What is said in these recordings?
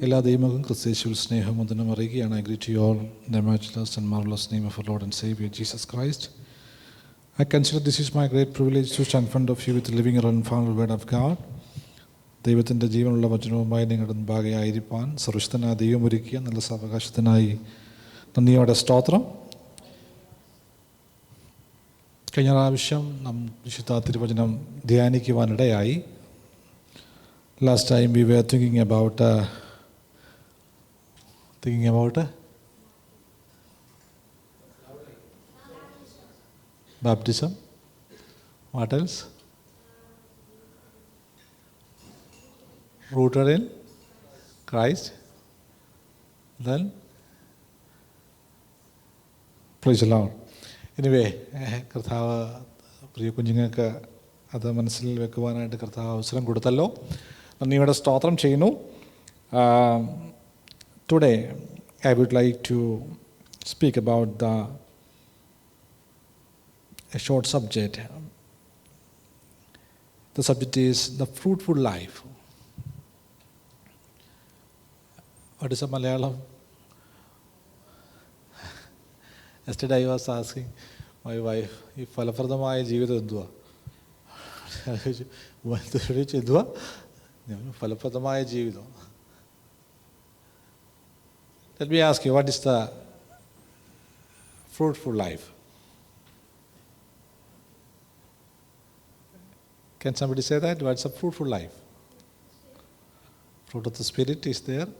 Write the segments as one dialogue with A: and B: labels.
A: എല്ലാ ദൈവമകൾക്കും ക്രിസ്തയേശുവിൽ സ്നേഹം വന്ദനം അറിയുകയാണ്. I greet you all in the matchless and marvelous name of our Lord and Savior Jesus Christ. I consider this is my great privilege to stand in front of you with the living and infallible word of God. ദൈവത്തിൻ്റെ ജീവനുള്ള വചനവുമായി നിങ്ങളുടെ മുമ്പാകെ ആയിരിക്കാൻ സർവശക്തനായ ദൈവം ഒരുക്കിയ നല്ല സാവകാശത്തിനായി നന്ദിയോടെ സ്തോത്രം. കഴിഞ്ഞ പ്രാവശ്യം നാം വിശുദ്ധ തിരുവചനം ധ്യാനിക്കുവാനിടയായി. Last time we were thinking about baptism. What else? Rooted in Christ. Then praise the Lord. Anyway, കർത്താവ് പ്രിയ കുഞ്ഞുങ്ങൾക്ക് അത് മനസ്സിൽ വെക്കുവാനായിട്ട് കർത്താവ് അവസരം കൊടുത്തല്ലോ. നന്ദിയോടെ സ്തോത്രം ചെയ്യുന്നു. Today I would like to speak about a short subject. The subject is the fruitful life. What is a Malayalam? Yesterday I was asking my wife, ഈ ഫലപ്രദമായ ജീവിതം എന്തുവാ? എന്തുവാ ഫലപ്രദമായ ജീവിതം? Let me ask you, what is the fruitful life? Can somebody say that? What's a fruitful life? Fruit of the Spirit is there.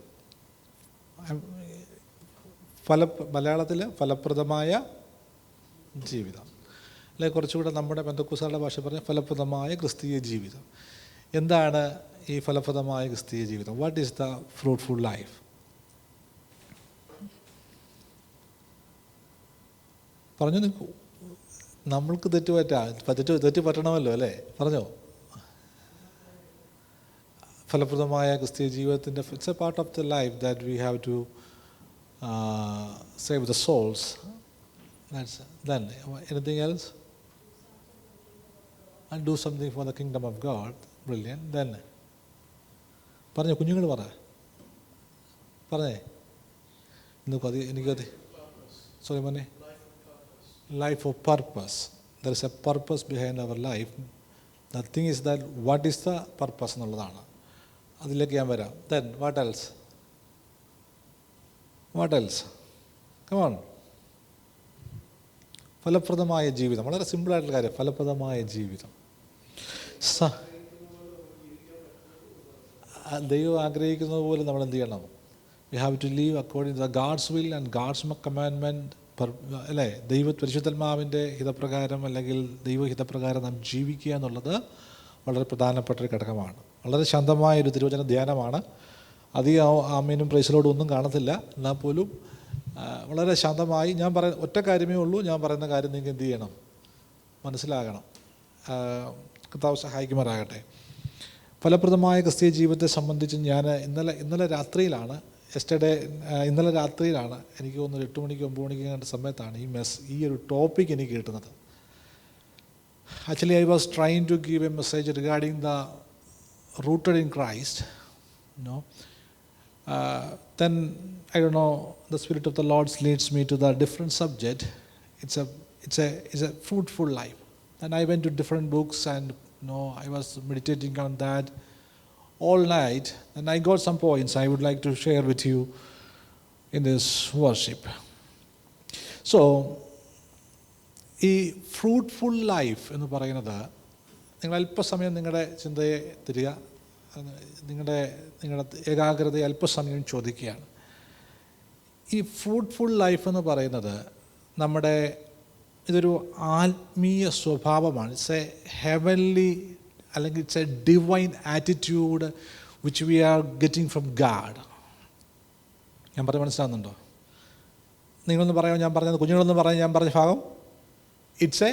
A: മലയാളത്തിൽ ഫലപ്രദമായ ജീവിതം, അല്ലെ കുറച്ചുകൂടെ നമ്മുടെ പെന്തക്കോസ്തുകാരുടെ ഭാഷ പറഞ്ഞ ഫലപ്രദമായ ക്രിസ്തീയ ജീവിതം. എന്താണ് ഈ ഫലപ്രദമായ ക്രിസ്തീയ ജീവിതം? What is the fruitful life? പറഞ്ഞു നിൽക്കൂ. നമ്മൾക്ക് തെറ്റ് പറ്റണമല്ലോ അല്ലേ? പറഞ്ഞോ. ഫലപ്രദമായ ക്രിസ്തീയ ജീവിതത്തിൻ്റെ it's a part of the life that we have to save the souls. Then anything else? And do something for the kingdom of God. Brilliant. Then പറഞ്ഞോ കുഞ്ഞുങ്ങൾ പറഞ്ഞേ. എനിക്കത് സോറി മോനെ. Life of purpose. There is a purpose behind our life. The thing is that what is the purpose എന്നുള്ളതാണ്. അതിലേക്ക് ഞാൻ വരാം. Then what else? What else? Come on. ഫലപ്രദമായ ജീവിതം. വളരെ സിമ്പിളായിട്ടുള്ള കാര്യം. ഫലപ്രദമായ ജീവിതം. ദൈവം ആഗ്രഹിക്കുന്നത് പോലെ നമ്മൾ എന്ത് ചെയ്യണം? We have to live according to God's will and God's commandment. അല്ലേ? പരിശുദ്ധാത്മാവിൻ്റെ ഹിതപ്രകാരം അല്ലെങ്കിൽ ദൈവഹിതപ്രകാരം നാം ജീവിക്കുക എന്നുള്ളത് വളരെ പ്രധാനപ്പെട്ട ഒരു ഘടകമാണ്. വളരെ ശാന്തമായൊരു തിരുവചന ധ്യാനമാണ്. അധികം ആമീനും പ്രൈസിലോടും ഒന്നും കാണത്തില്ല. എന്നാൽ പോലും വളരെ ശാന്തമായി ഞാൻ ഒറ്റ കാര്യമേ ഉള്ളൂ. ഞാൻ പറയുന്ന കാര്യം നിങ്ങൾക്ക് എന്ത് ചെയ്യണം? മനസ്സിലാകണം. കർത്താവ് സഹായിക്കുമാറാകട്ടെ. ഫലപ്രദമായ ക്രിസ്തീയ ജീവിതത്തെ സംബന്ധിച്ച് ഞാൻ ഇന്നലെ രാത്രിയിലാണ് എനിക്ക് തോന്നുന്നു 8 മണിക്ക് 9 മണിക്ക് കണ്ട സമയത്താണ് ഈ ഒരു ടോപ്പിക് എനിക്ക് കിട്ടുന്നത്. Actually, I was trying to give a message regarding the rooted in Christ. Then I don't know, the Spirit of the Lord leads me to the different subject. It's a fruitful life. And I went to different books and I was meditating on that all night, and I got some points I would like to share with you in this worship. So, ഈ fruitful life എന്ന് പറയുന്നത്, നിങ്ങൾ അല്പസമയം നിങ്ങളുടെ ചിന്തയെ തിരിക, നിങ്ങളുടെ ഏകാഗ്രതയെ അല്പസമയം ചോദിക്കുകയാണ്. ഈ ഫ്രൂട്ട്ഫുൾ ലൈഫ് എന്ന് പറയുന്നത് ഇതൊരു ആത്മീയ സ്വഭാവമാണ്. ഇറ്റ്സ് എ ഹെവൻലി അല്ലെങ്കിൽ it's A divine attitude which we are getting from God. ഞാൻ പറഞ്ഞ മനസ്സിലാകുന്നുണ്ടോ? നിങ്ങളൊന്ന് പറയാമോ? ഞാൻ പറഞ്ഞത് കുഞ്ഞുങ്ങളൊന്ന് പറയാം. ഞാൻ പറഞ്ഞ ഭാഗം it's A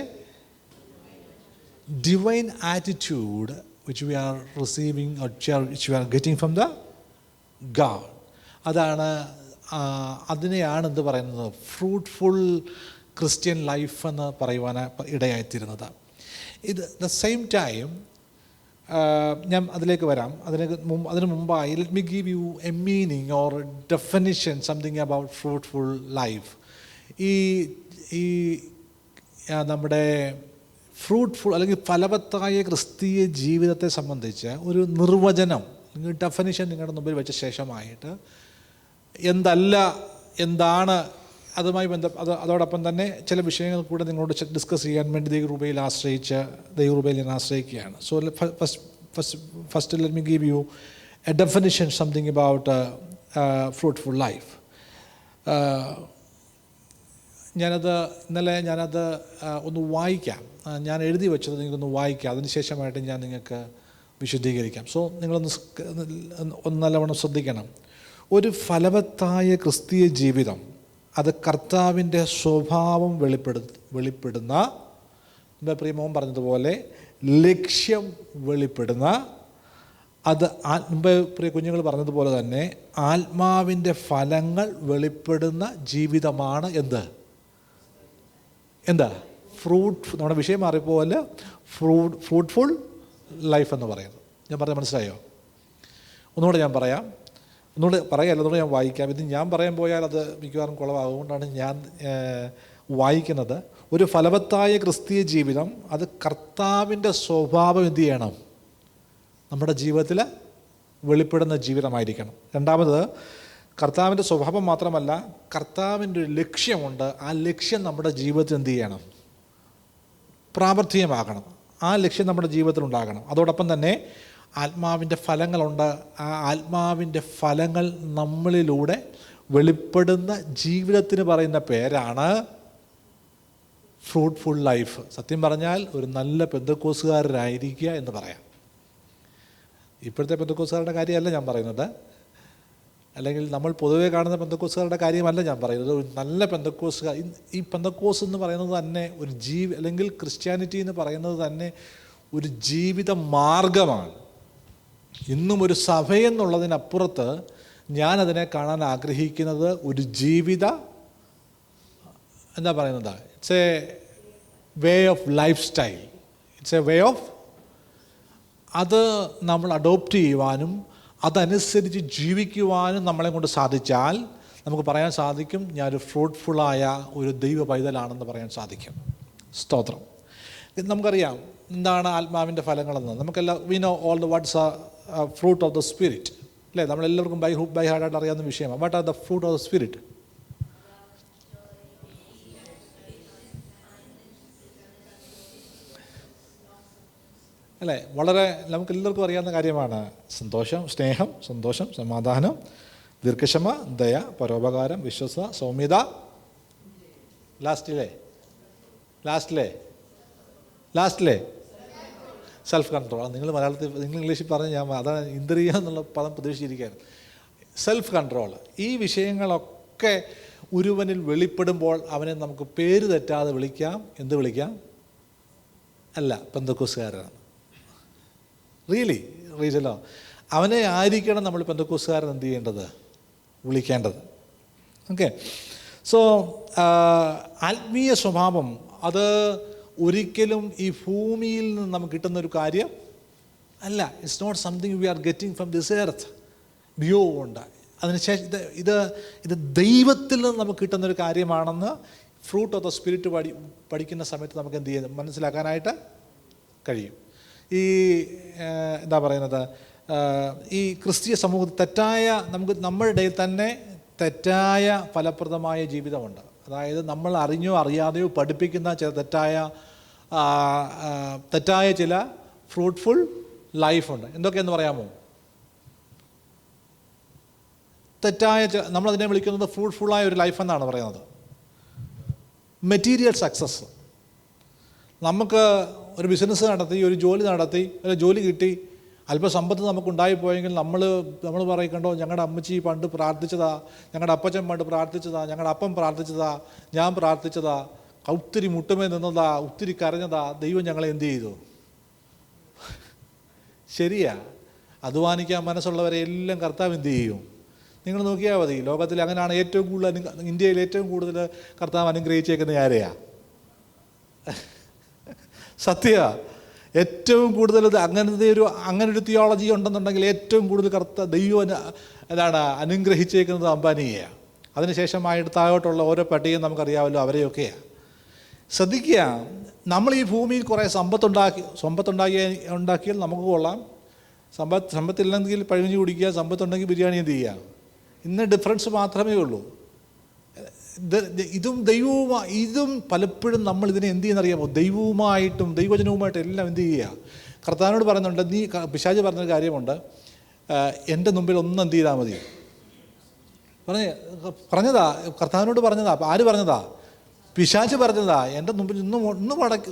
A: divine attitude which we are receiving or which we are getting from the God. അതിനെയാണ് എന്ത് പറയുന്നത്? ഫ്രൂട്ട്ഫുൾ ക്രിസ്ത്യൻ ലൈഫ് എന്ന് പറയുവാൻ ഇടയായിത്തീരുന്നത്. ഇത് ദ സെയിം ടൈം ഞാൻ അതിലേക്ക് വരാം. അതിന് മുമ്പായി let me give you A meaning or definition something about fruitful life. ഈ ഈ നമ്മുടെ ഫ്രൂട്ട്ഫുൾ അല്ലെങ്കിൽ ഫലവത്തായ ക്രിസ്തീയ ജീവിതത്തെ സംബന്ധിച്ച് ഒരു നിർവചനം, ഡെഫിനിഷൻ നിങ്ങളുടെ മുമ്പിൽ വെച്ച ശേഷമായിട്ട് എന്താണ് അതുമായി അതോടൊപ്പം തന്നെ ചില വിഷയങ്ങൾ കൂടെ നിങ്ങളോട് ഡിസ്കസ് ചെയ്യാൻ വേണ്ടി ദൈവകൃപയിൽ ഞാൻ ആശ്രയിക്കുകയാണ്. So first let me give you a definition something about fruitful life. ഇന്നലെ ഞാനത് ഒന്ന് വായിക്കാം. ഞാൻ എഴുതി വെച്ചത് നിങ്ങൾക്കൊന്ന് വായിക്കാം. അതിനുശേഷമായിട്ട് ഞാൻ നിങ്ങൾക്ക് വിശദീകരിക്കാം. സോ നിങ്ങളൊന്ന് നല്ലവണ്ണം ശ്രദ്ധിക്കണം. ഒരു ഫലവത്തായ ക്രിസ്തീയ ജീവിതം അത് കർത്താവിൻ്റെ സ്വഭാവം വെളിപ്പെടുന്ന, എൻ്റെ പ്രിയമോൻ പറഞ്ഞതുപോലെ ലക്ഷ്യം വെളിപ്പെടുന്ന, അത് പ്രിയ കുഞ്ഞുങ്ങൾ പറഞ്ഞതുപോലെ തന്നെ ആത്മാവിൻ്റെ ഫലങ്ങൾ വെളിപ്പെടുന്ന ജീവിതമാണ് എന്താ നമ്മുടെ വിഷയം മാറിപ്പോലെ ഫ്രൂട്ട്ഫുൾ ലൈഫ് എന്ന് പറയുന്നത്. ഞാൻ പറഞ്ഞത് മനസ്സിലായോ? ഒന്നുകൂടെ ഞാൻ പറയാം. ഒന്നുകൂടെ ഞാൻ വായിക്കാം. ഇത് ഞാൻ പറയാൻ പോയാൽ അത് മിക്കവാറും കുളമാകും. അതുകൊണ്ടാണ് ഞാൻ വായിക്കുന്നത്. ഒരു ഫലവത്തായ ക്രിസ്തീയ ജീവിതം അത് കർത്താവിൻ്റെ സ്വഭാവം എന്ത് ചെയ്യണം? നമ്മുടെ ജീവിതത്തിൽ വെളിപ്പെടുന്ന ജീവിതമായിരിക്കണം. രണ്ടാമത്, കർത്താവിൻ്റെ സ്വഭാവം മാത്രമല്ല, കർത്താവിൻ്റെ ഒരു ലക്ഷ്യമുണ്ട്. ആ ലക്ഷ്യം നമ്മുടെ ജീവിതത്തിൽ എന്ത് ചെയ്യണം? പ്രാവർത്തികമാകണം. ആ ലക്ഷ്യം നമ്മുടെ ജീവിതത്തിൽ ഉണ്ടാകണം. അതോടൊപ്പം തന്നെ ആത്മാവിൻ്റെ ഫലങ്ങളുണ്ട്. ആ ആത്മാവിൻ്റെ ഫലങ്ങൾ നമ്മളിലൂടെ വെളിപ്പെടുന്ന ജീവിതത്തിന് പറയുന്ന പേരാണ് ഫ്രൂട്ട്ഫുൾ ലൈഫ്. സത്യം പറഞ്ഞാൽ ഒരു നല്ല പെന്തക്കോസുകാരനായിരിക്കുക എന്ന് പറയാം. ഇപ്പോഴത്തെ പെന്തക്കോസുകാരുടെ കാര്യമല്ല ഞാൻ പറയുന്നത്, അല്ലെങ്കിൽ നമ്മൾ പൊതുവെ കാണുന്ന പെന്തക്കോസുകാരുടെ കാര്യമല്ല ഞാൻ പറയുന്നത്. ഒരു നല്ല പെന്തക്കോസുകാർ, ഈ പെന്തക്കോസ് എന്ന് പറയുന്നത് തന്നെ ഒരു അല്ലെങ്കിൽ ക്രിസ്ത്യാനിറ്റി എന്ന് പറയുന്നത് തന്നെ ഒരു ജീവിത മാർഗമാണ്. ഇന്നും ഒരു സഭയെന്നുള്ളതിനപ്പുറത്ത് ഞാനതിനെ കാണാൻ ആഗ്രഹിക്കുന്നത് ഒരു ജീവിത it's a way of life style. It's a way of, അത് നമ്മൾ അഡോപ്റ്റ് ചെയ്യുവാനും അതനുസരിച്ച് ജീവിക്കുവാനും നമ്മളെ കൊണ്ട് സാധിച്ചാൽ നമുക്ക് പറയാൻ സാധിക്കും ഞാനൊരു ഫ്രൂട്ട്ഫുള്ളായ ഒരു ദൈവ പൈതലാണെന്ന് പറയാൻ സാധിക്കും. സ്തോത്രം. നമുക്കറിയാം എന്താണ് ആത്മാവിൻ്റെ ഫലങ്ങളെന്ന്. നമുക്കെല്ലാം we know all the what's fruit of the spirit, അല്ലേ? നമ്മളെല്ലാവർക്കും ബൈ ഹാർട്ടായിട്ട് അറിയാവുന്ന വിഷയമാണ്. What are the fruit of the spirit? അല്ലേ? വളരെ നമുക്കെല്ലാവർക്കും അറിയാവുന്ന കാര്യമാണ്. സ്നേഹം, സന്തോഷം, സമാധാനം, ദീർഘക്ഷമ, ദയ, പരോപകാരം, വിശ്വസത, സൗമ്യത, ലാസ്റ്റിലെ സെൽഫ് കൺട്രോൾ. നിങ്ങൾ മലയാളത്തിൽ, നിങ്ങൾ ഇംഗ്ലീഷിൽ പറഞ്ഞ് ഞാൻ അതാണ് ഇന്ദ്രിയ എന്നുള്ള പദം പ്രതീക്ഷിച്ചിരിക്കുകയാണ്. Self control. ഈ വിഷയങ്ങളൊക്കെ ഒരുവനിൽ വെളിപ്പെടുമ്പോൾ അവനെ നമുക്ക് പേര് തെറ്റാതെ വിളിക്കാം. എന്ത് വിളിക്കാം? അല്ല, പെന്തക്കോസ്തുകാരനാണ്. റീസലോ അവനെ ആയിരിക്കണം നമ്മൾ പെന്തക്കോസ്തുകാരൻ എന്ത് ചെയ്യേണ്ടത്? വിളിക്കേണ്ടത്. ഓക്കെ. സോ ആത്മീയ സ്വഭാവം അത് ഒരിക്കലും ഈ ഭൂമിയിൽ നിന്ന് നമുക്ക് കിട്ടുന്നൊരു കാര്യം അല്ല. It's not something we are getting from this earth beyond. അതിനുശേഷം ഇത് ദൈവത്തിൽ നിന്ന് നമുക്ക് കിട്ടുന്നൊരു കാര്യമാണെന്ന് ഫ്രൂട്ട് ഓഫ് ദ സ്പിരിറ്റ് പഠിക്കുന്ന സമയത്ത് നമുക്ക് എന്ത് ചെയ്യും? മനസ്സിലാക്കാനായിട്ട് കഴിയും. ഈ ഈ ക്രിസ്തീയ സമൂഹത്തിൽ നമ്മുടെ ഇടയിൽ തന്നെ തെറ്റായ ഫലപ്രദമായ ജീവിതമുണ്ട്. അതായത് നമ്മൾ അറിഞ്ഞോ അറിയാതെയോ പഠിപ്പിക്കുന്ന ചില തെറ്റായ ചില ഫ്രൂട്ട്ഫുൾ ലൈഫുണ്ട്. എന്തൊക്കെയെന്ന് പറയാമോ? നമ്മളതിനെ വിളിക്കുന്നത് ഫ്രൂട്ട്ഫുള്ളായ ഒരു ലൈഫ് എന്നാണ് പറയുന്നത്. Material success. നമുക്ക് ഒരു ബിസിനസ് നടത്തി, ഒരു ജോലി കിട്ടി, അല്പം സമ്പത്ത് നമുക്കുണ്ടായിപ്പോയെങ്കിൽ നമ്മൾ പറയണ്ടോ, ഞങ്ങളുടെ അമ്മച്ചി പണ്ട് പ്രാർത്ഥിച്ചതാ, ഞങ്ങളുടെ അപ്പച്ചൻ പണ്ട് പ്രാർത്ഥിച്ചതാ, ഞങ്ങളുടെ അപ്പം പ്രാർത്ഥിച്ചതാ, ഞാൻ പ്രാർത്ഥിച്ചതാ, ഒത്തിരി മുട്ടുമേ നിന്നതാ, ഒത്തിരി കരഞ്ഞതാ, ദൈവം ഞങ്ങളെ എന്ത് ചെയ്തു? ശരിയാ, അധ്വാനിക്കാൻ മനസ്സുള്ളവരെ എല്ലാം കർത്താവ് എന്ത് ചെയ്യും? നിങ്ങൾ നോക്കിയാൽ മതി. ലോകത്തിൽ അങ്ങനെയാണ് ഏറ്റവും കൂടുതൽ, ഇന്ത്യയിൽ ഏറ്റവും കൂടുതൽ കർത്താവ് അനുഗ്രഹിച്ചേക്കുന്ന ആരെയാ? സത്യ. ഏറ്റവും കൂടുതൽ അങ്ങനൊരു തിയോളജി ഉണ്ടെന്നുണ്ടെങ്കിൽ ഏറ്റവും കൂടുതൽ ദൈവം അനുഗ്രഹിച്ചേക്കുന്നത് അംബാനിയെയാണ്. അതിനുശേഷമായിട്ട് താഴോട്ടുള്ള ഓരോ പട്ടികയും നമുക്കറിയാമല്ലോ, അവരെയൊക്കെയാണ്. ശ്രദ്ധിക്കുക, നമ്മൾ ഈ ഭൂമിയിൽ കുറേ സമ്പത്തുണ്ടാക്കിയാൽ നമുക്ക് കൊള്ളാം. സമ്പത്തില്ലെങ്കിൽ പഴിഞ്ഞു കുടിക്കുക, സമ്പത്തുണ്ടെങ്കിൽ ബിരിയാണി എന്ത് ചെയ്യുക. ഇന്ന് ഡിഫറൻസ് മാത്രമേ ഉള്ളൂ. ഇതും പലപ്പോഴും നമ്മൾ ഇതിനെ എന്ത് ചെയ്യുന്നറിയാമോ, ദൈവവുമായിട്ടും ദൈവജനവുമായിട്ടും എല്ലാം എന്ത് ചെയ്യുക. കർത്താവിനോട് പറയുന്നുണ്ട്, പിശാച് പറഞ്ഞൊരു കാര്യമുണ്ട്, എൻ്റെ മുമ്പിൽ ഒന്നും എന്ത് ചെയ്താൽ മതി പറഞ്ഞതാ. കർത്താവിനോട് പറഞ്ഞതാ. ആര് പറഞ്ഞതാ? പിശാച് പറഞ്ഞതാ. എൻ്റെ മുമ്പിൽ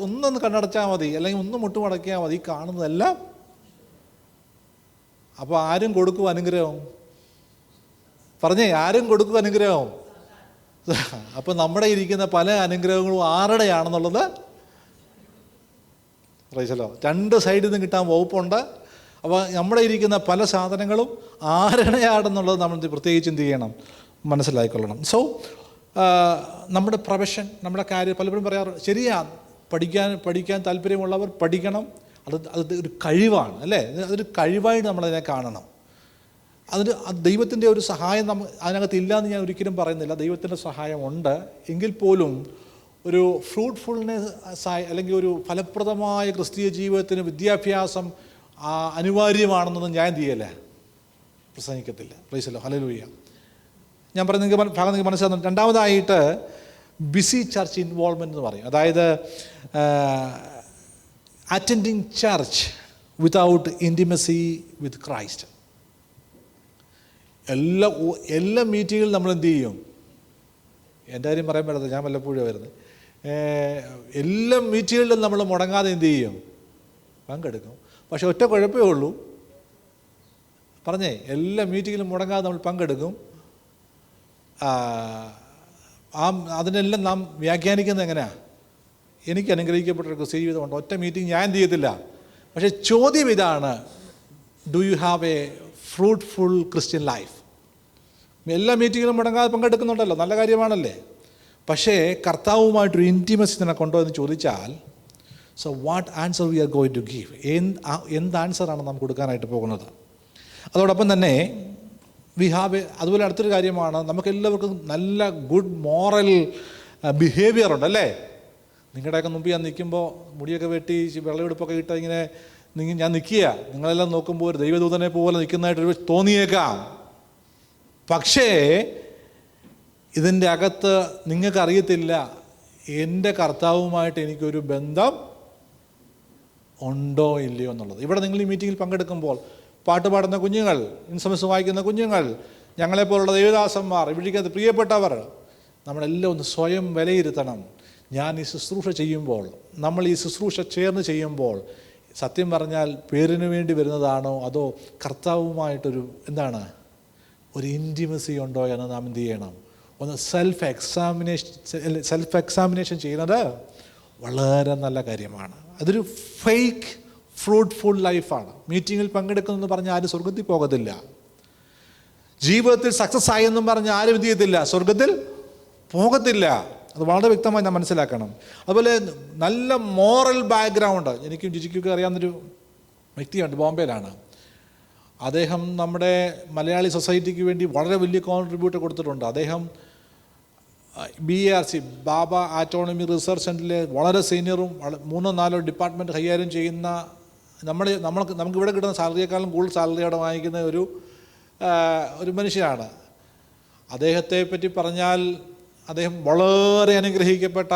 A: ഒന്നൊന്ന് കണ്ണടച്ചാൽ മതി, അല്ലെങ്കിൽ ഒന്ന് മുട്ടുമടക്കിയാൽ മതി, കാണുന്നതെല്ലാം. അപ്പോൾ ആരും കൊടുക്കും അനുഗ്രഹം? ആരും കൊടുക്കും അനുഗ്രഹം? അപ്പം നമ്മുടെ ഇരിക്കുന്ന പല അനുഗ്രഹങ്ങളും ആരുടെയാണെന്നുള്ളത് അറിയിച്ചല്ലോ. രണ്ട് സൈഡിൽ നിന്ന് കിട്ടാൻ വകുപ്പുണ്ട്. അപ്പോൾ നമ്മുടെ ഇരിക്കുന്ന പല സാധനങ്ങളും ആരുടെയാണെന്നുള്ളത് നമ്മൾ പ്രത്യേകിച്ച് എന്ത് ചെയ്യണം, മനസ്സിലാക്കിക്കൊള്ളണം. സോ നമ്മുടെ പ്രൊഫഷൻ, നമ്മുടെ കാര്യം പലപ്പോഴും പറയാറ് ശരിയാണ്. പഠിക്കാൻ താല്പര്യമുള്ളവർ പഠിക്കണം. അത് ഒരു കഴിവാണ്, അല്ലേ? അതൊരു കഴിവായിട്ട് നമ്മളതിനെ കാണണം. ദൈവത്തിൻ്റെ ഒരു സഹായം അതിനകത്ത് ഇല്ലയെന്ന് ഞാൻ ഒരിക്കലും പറയുന്നില്ല. ദൈവത്തിൻ്റെ സഹായം ഉണ്ട്. എങ്കിൽ പോലും ഒരു ഫ്രൂട്ട്ഫുൾനെസ് അല്ലെങ്കിൽ ഒരു ഫലപ്രദമായ ക്രിസ്തീയ ജീവിതത്തിന് വിദ്യാഭ്യാസം അനിവാര്യമാണെന്നൊന്നും ഞാൻ എന്ത് ചെയ്യല്ലേ, പ്രസംഗിക്കത്തില്ല. പ്രൈസല്ലോ, ഹല്ലേലൂയ. ഞാൻ പറയുന്നത് ഭാഗം നിങ്ങൾക്ക് മനസ്സിലാകുന്നു. രണ്ടാമതായിട്ട് ബിസി ചർച്ച് ഇൻവോൾവ്മെൻ്റ് എന്ന് പറയും. അതായത് അറ്റൻഡിങ് ചർച്ച് വിതൗട്ട് ഇൻറ്റിമസി വിത്ത് ക്രൈസ്റ്റ്. എല്ലാ മീറ്റിങ്ങിലും നമ്മൾ എന്ത് ചെയ്യും? എൻ്റെ കാര്യം പറയാൻ പറ്റത്തില്ല, ഞാൻ വല്ലപ്പോഴും വരുന്നത്. എല്ലാ മീറ്റിങ്ങുകളിലും നമ്മൾ മുടങ്ങാതെ എന്ത് ചെയ്യും? പങ്കെടുക്കും. പക്ഷെ ഒറ്റ കുഴപ്പമേ ഉള്ളൂ, എല്ലാ മീറ്റിങ്ങിലും മുടങ്ങാതെ നമ്മൾ പങ്കെടുക്കും. അതിനെല്ലാം നാം വ്യാഖ്യാനിക്കുന്നത് എങ്ങനെയാണ്? എനിക്ക് അനുഗ്രഹിക്കപ്പെട്ടൊരു ക്രിസ്തീയ ജീവിതമുണ്ട്, ഒറ്റ മീറ്റിംഗ് ഞാൻ എന്ത് ചെയ്യത്തില്ല. പക്ഷേ ചോദ്യം ഇതാണ്, do you have a fruitful Christian life? എല്ലാ മീറ്റിങ്ങിലും മുടങ്ങാതെ പങ്കെടുക്കുന്നുണ്ടല്ലോ, നല്ല കാര്യമാണല്ലേ. പക്ഷേ കർത്താവുമായിട്ടൊരു ഇൻറ്റിമസി തന്നെ കൊണ്ടോ എന്ന് ചോദിച്ചാൽ, so what answer we are going to give? എന്ത് ആൻസറാണ് നാം കൊടുക്കാനായിട്ട് പോകുന്നത്? അതോടൊപ്പം തന്നെ അതുപോലെ അടുത്തൊരു കാര്യമാണ്, നമുക്കെല്ലാവർക്കും നല്ല ഗുഡ് മോറൽ ബിഹേവിയർ ഉണ്ട്, അല്ലേ? നിങ്ങളുടെയൊക്കെ മുമ്പ് ഞാൻ നിൽക്കുമ്പോൾ മുടിയൊക്കെ വെട്ടി വെള്ളമെടുപ്പൊക്കെ ഇട്ട് ഇങ്ങനെ ഞാൻ നിൽക്കുക, നിങ്ങളെല്ലാം നോക്കുമ്പോൾ ഒരു ദൈവദൂതനെ പോലെ നിൽക്കുന്നതായിട്ട് തോന്നിയേക്കാം. പക്ഷേ ഇതിൻ്റെ അകത്ത് നിങ്ങൾക്കറിയത്തില്ല എൻ്റെ കർത്താവുമായിട്ട് എനിക്കൊരു ബന്ധം ഉണ്ടോ ഇല്ലയോ എന്നുള്ളത്. ഇവിടെ നിങ്ങൾ ഈ മീറ്റിങ്ങിൽ പങ്കെടുക്കുമ്പോൾ പാട്ട് പാടുന്ന കുഞ്ഞുങ്ങൾ, ഇൻസ്ട്രുമെന്റ്സ് വായിക്കുന്ന കുഞ്ഞുങ്ങൾ, ഞങ്ങളെപ്പോലുള്ള ദേവദാസന്മാർ, ഇവിടേക്കത് പ്രിയപ്പെട്ടവർ, നമ്മളെല്ലാം ഒന്ന് സ്വയം വിലയിരുത്തണം. ഞാൻ ഈ ശുശ്രൂഷ ചെയ്യുമ്പോൾ, നമ്മൾ ഈ ശുശ്രൂഷ ചേർന്ന് ചെയ്യുമ്പോൾ സത്യം പറഞ്ഞാൽ പേരിന് വേണ്ടി വരുന്നതാണോ അതോ കർത്താവുമായിട്ടൊരു ഒരു ഇൻറ്റിമസി ഉണ്ടോ എന്ന് നാം എന്ത് ചെയ്യണം? ഒന്ന് സെൽഫ് എക്സാമിനേഷൻ ചെയ്യുന്നത് വളരെ നല്ല കാര്യമാണ്. അതൊരു ഫേക്ക് ഫ്രൂട്ട്ഫുൾ ലൈഫാണ്. മീറ്റിങ്ങിൽ പങ്കെടുക്കുന്നെന്ന് പറഞ്ഞാൽ ആരും സ്വർഗത്തിൽ പോകത്തില്ല. ജീവിതത്തിൽ സക്സസ് ആയി എന്നും പറഞ്ഞ് ആരും എന്ത് ചെയ്യത്തില്ല, സ്വർഗത്തിൽ പോകത്തില്ല. അത് വളരെ വ്യക്തമായി നാം മനസ്സിലാക്കണം. അതുപോലെ നല്ല മോറൽ ബാക്ക്ഗ്രൗണ്ട്, എനിക്കും ജിജിക്കൊക്കെ അറിയാവുന്നൊരു വ്യക്തിയുണ്ട്, ബോംബെയിലാണ്. അദ്ദേഹം നമ്മുടെ മലയാളി സൊസൈറ്റിക്ക് വേണ്ടി വളരെ വലിയ കോൺട്രിബ്യൂട്ട് കൊടുത്തിട്ടുണ്ട്. അദ്ദേഹം BARC ബാബ ആറ്റോണമി റിസർച്ച് സെൻറ്ററിലെ വളരെ സീനിയറും 3-4 ഡിപ്പാർട്ട്മെൻറ്റ് കൈകാര്യം ചെയ്യുന്ന നമുക്കിവിടെ കിട്ടുന്ന സാലറിയേക്കാളും കൂടുതൽ സാലറി അവിടെ വാങ്ങിക്കുന്ന ഒരു മനുഷ്യനാണ്. അദ്ദേഹത്തെ പറ്റി പറഞ്ഞാൽ അദ്ദേഹം വളരെ അനുഗ്രഹിക്കപ്പെട്ട,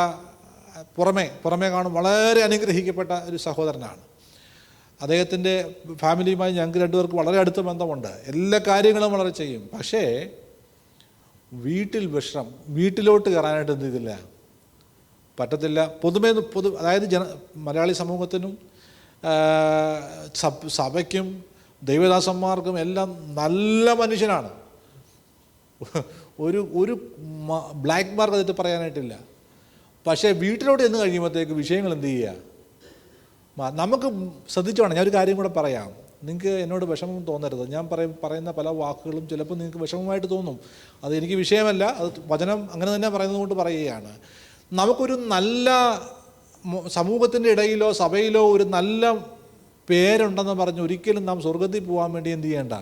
A: പുറമേ കാണും വളരെ അനുഗ്രഹിക്കപ്പെട്ട ഒരു സഹോദരനാണ്. അദ്ദേഹത്തിൻ്റെ ഫാമിലിയുമായി ഞങ്ങൾക്ക് രണ്ടുപേർക്ക് വളരെ അടുത്ത ബന്ധമുണ്ട്. എല്ലാ കാര്യങ്ങളും വളരെ ചെയ്യും. പക്ഷേ വീട്ടിലോട്ട് കയറാനായിട്ട് എന്ത് ചെയ്തില്ല, പറ്റത്തില്ല. അതായത് മലയാളി സമൂഹത്തിനും സഭയ്ക്കും ദൈവദാസന്മാർക്കും എല്ലാം നല്ല മനുഷ്യനാണ്. ഒരു ബ്ലാക്ക് മാർക്ക് അതിട്ട് പറയാനായിട്ടില്ല. പക്ഷേ വീട്ടിലോട്ട് ചെന്ന് കഴിയുമ്പോഴത്തേക്ക് വിഷയങ്ങൾ എന്ത് ചെയ്യുക, നമുക്ക് ശ്രദ്ധിച്ചോണം. ഞാനൊരു കാര്യം കൂടെ പറയാം, നിങ്ങൾക്ക് എന്നോട് വിഷമം തോന്നരുത്. ഞാൻ പറയുന്ന പല വാക്കുകളും ചിലപ്പോൾ നിങ്ങൾക്ക് വിഷമമായിട്ട് തോന്നും. അത് എനിക്ക് വിഷയമല്ല, അത് വചനം അങ്ങനെ തന്നെ പറയുന്നത് കൊണ്ട് പറയുകയാണ്. നമുക്കൊരു നല്ല സമൂഹത്തിൻ്റെ ഇടയിലോ സഭയിലോ ഒരു നല്ല പേരുണ്ടെന്ന് പറഞ്ഞ് ഒരിക്കലും നാം സ്വർഗത്തിൽ പോകാൻ വേണ്ടി എന്ത് ചെയ്യേണ്ട,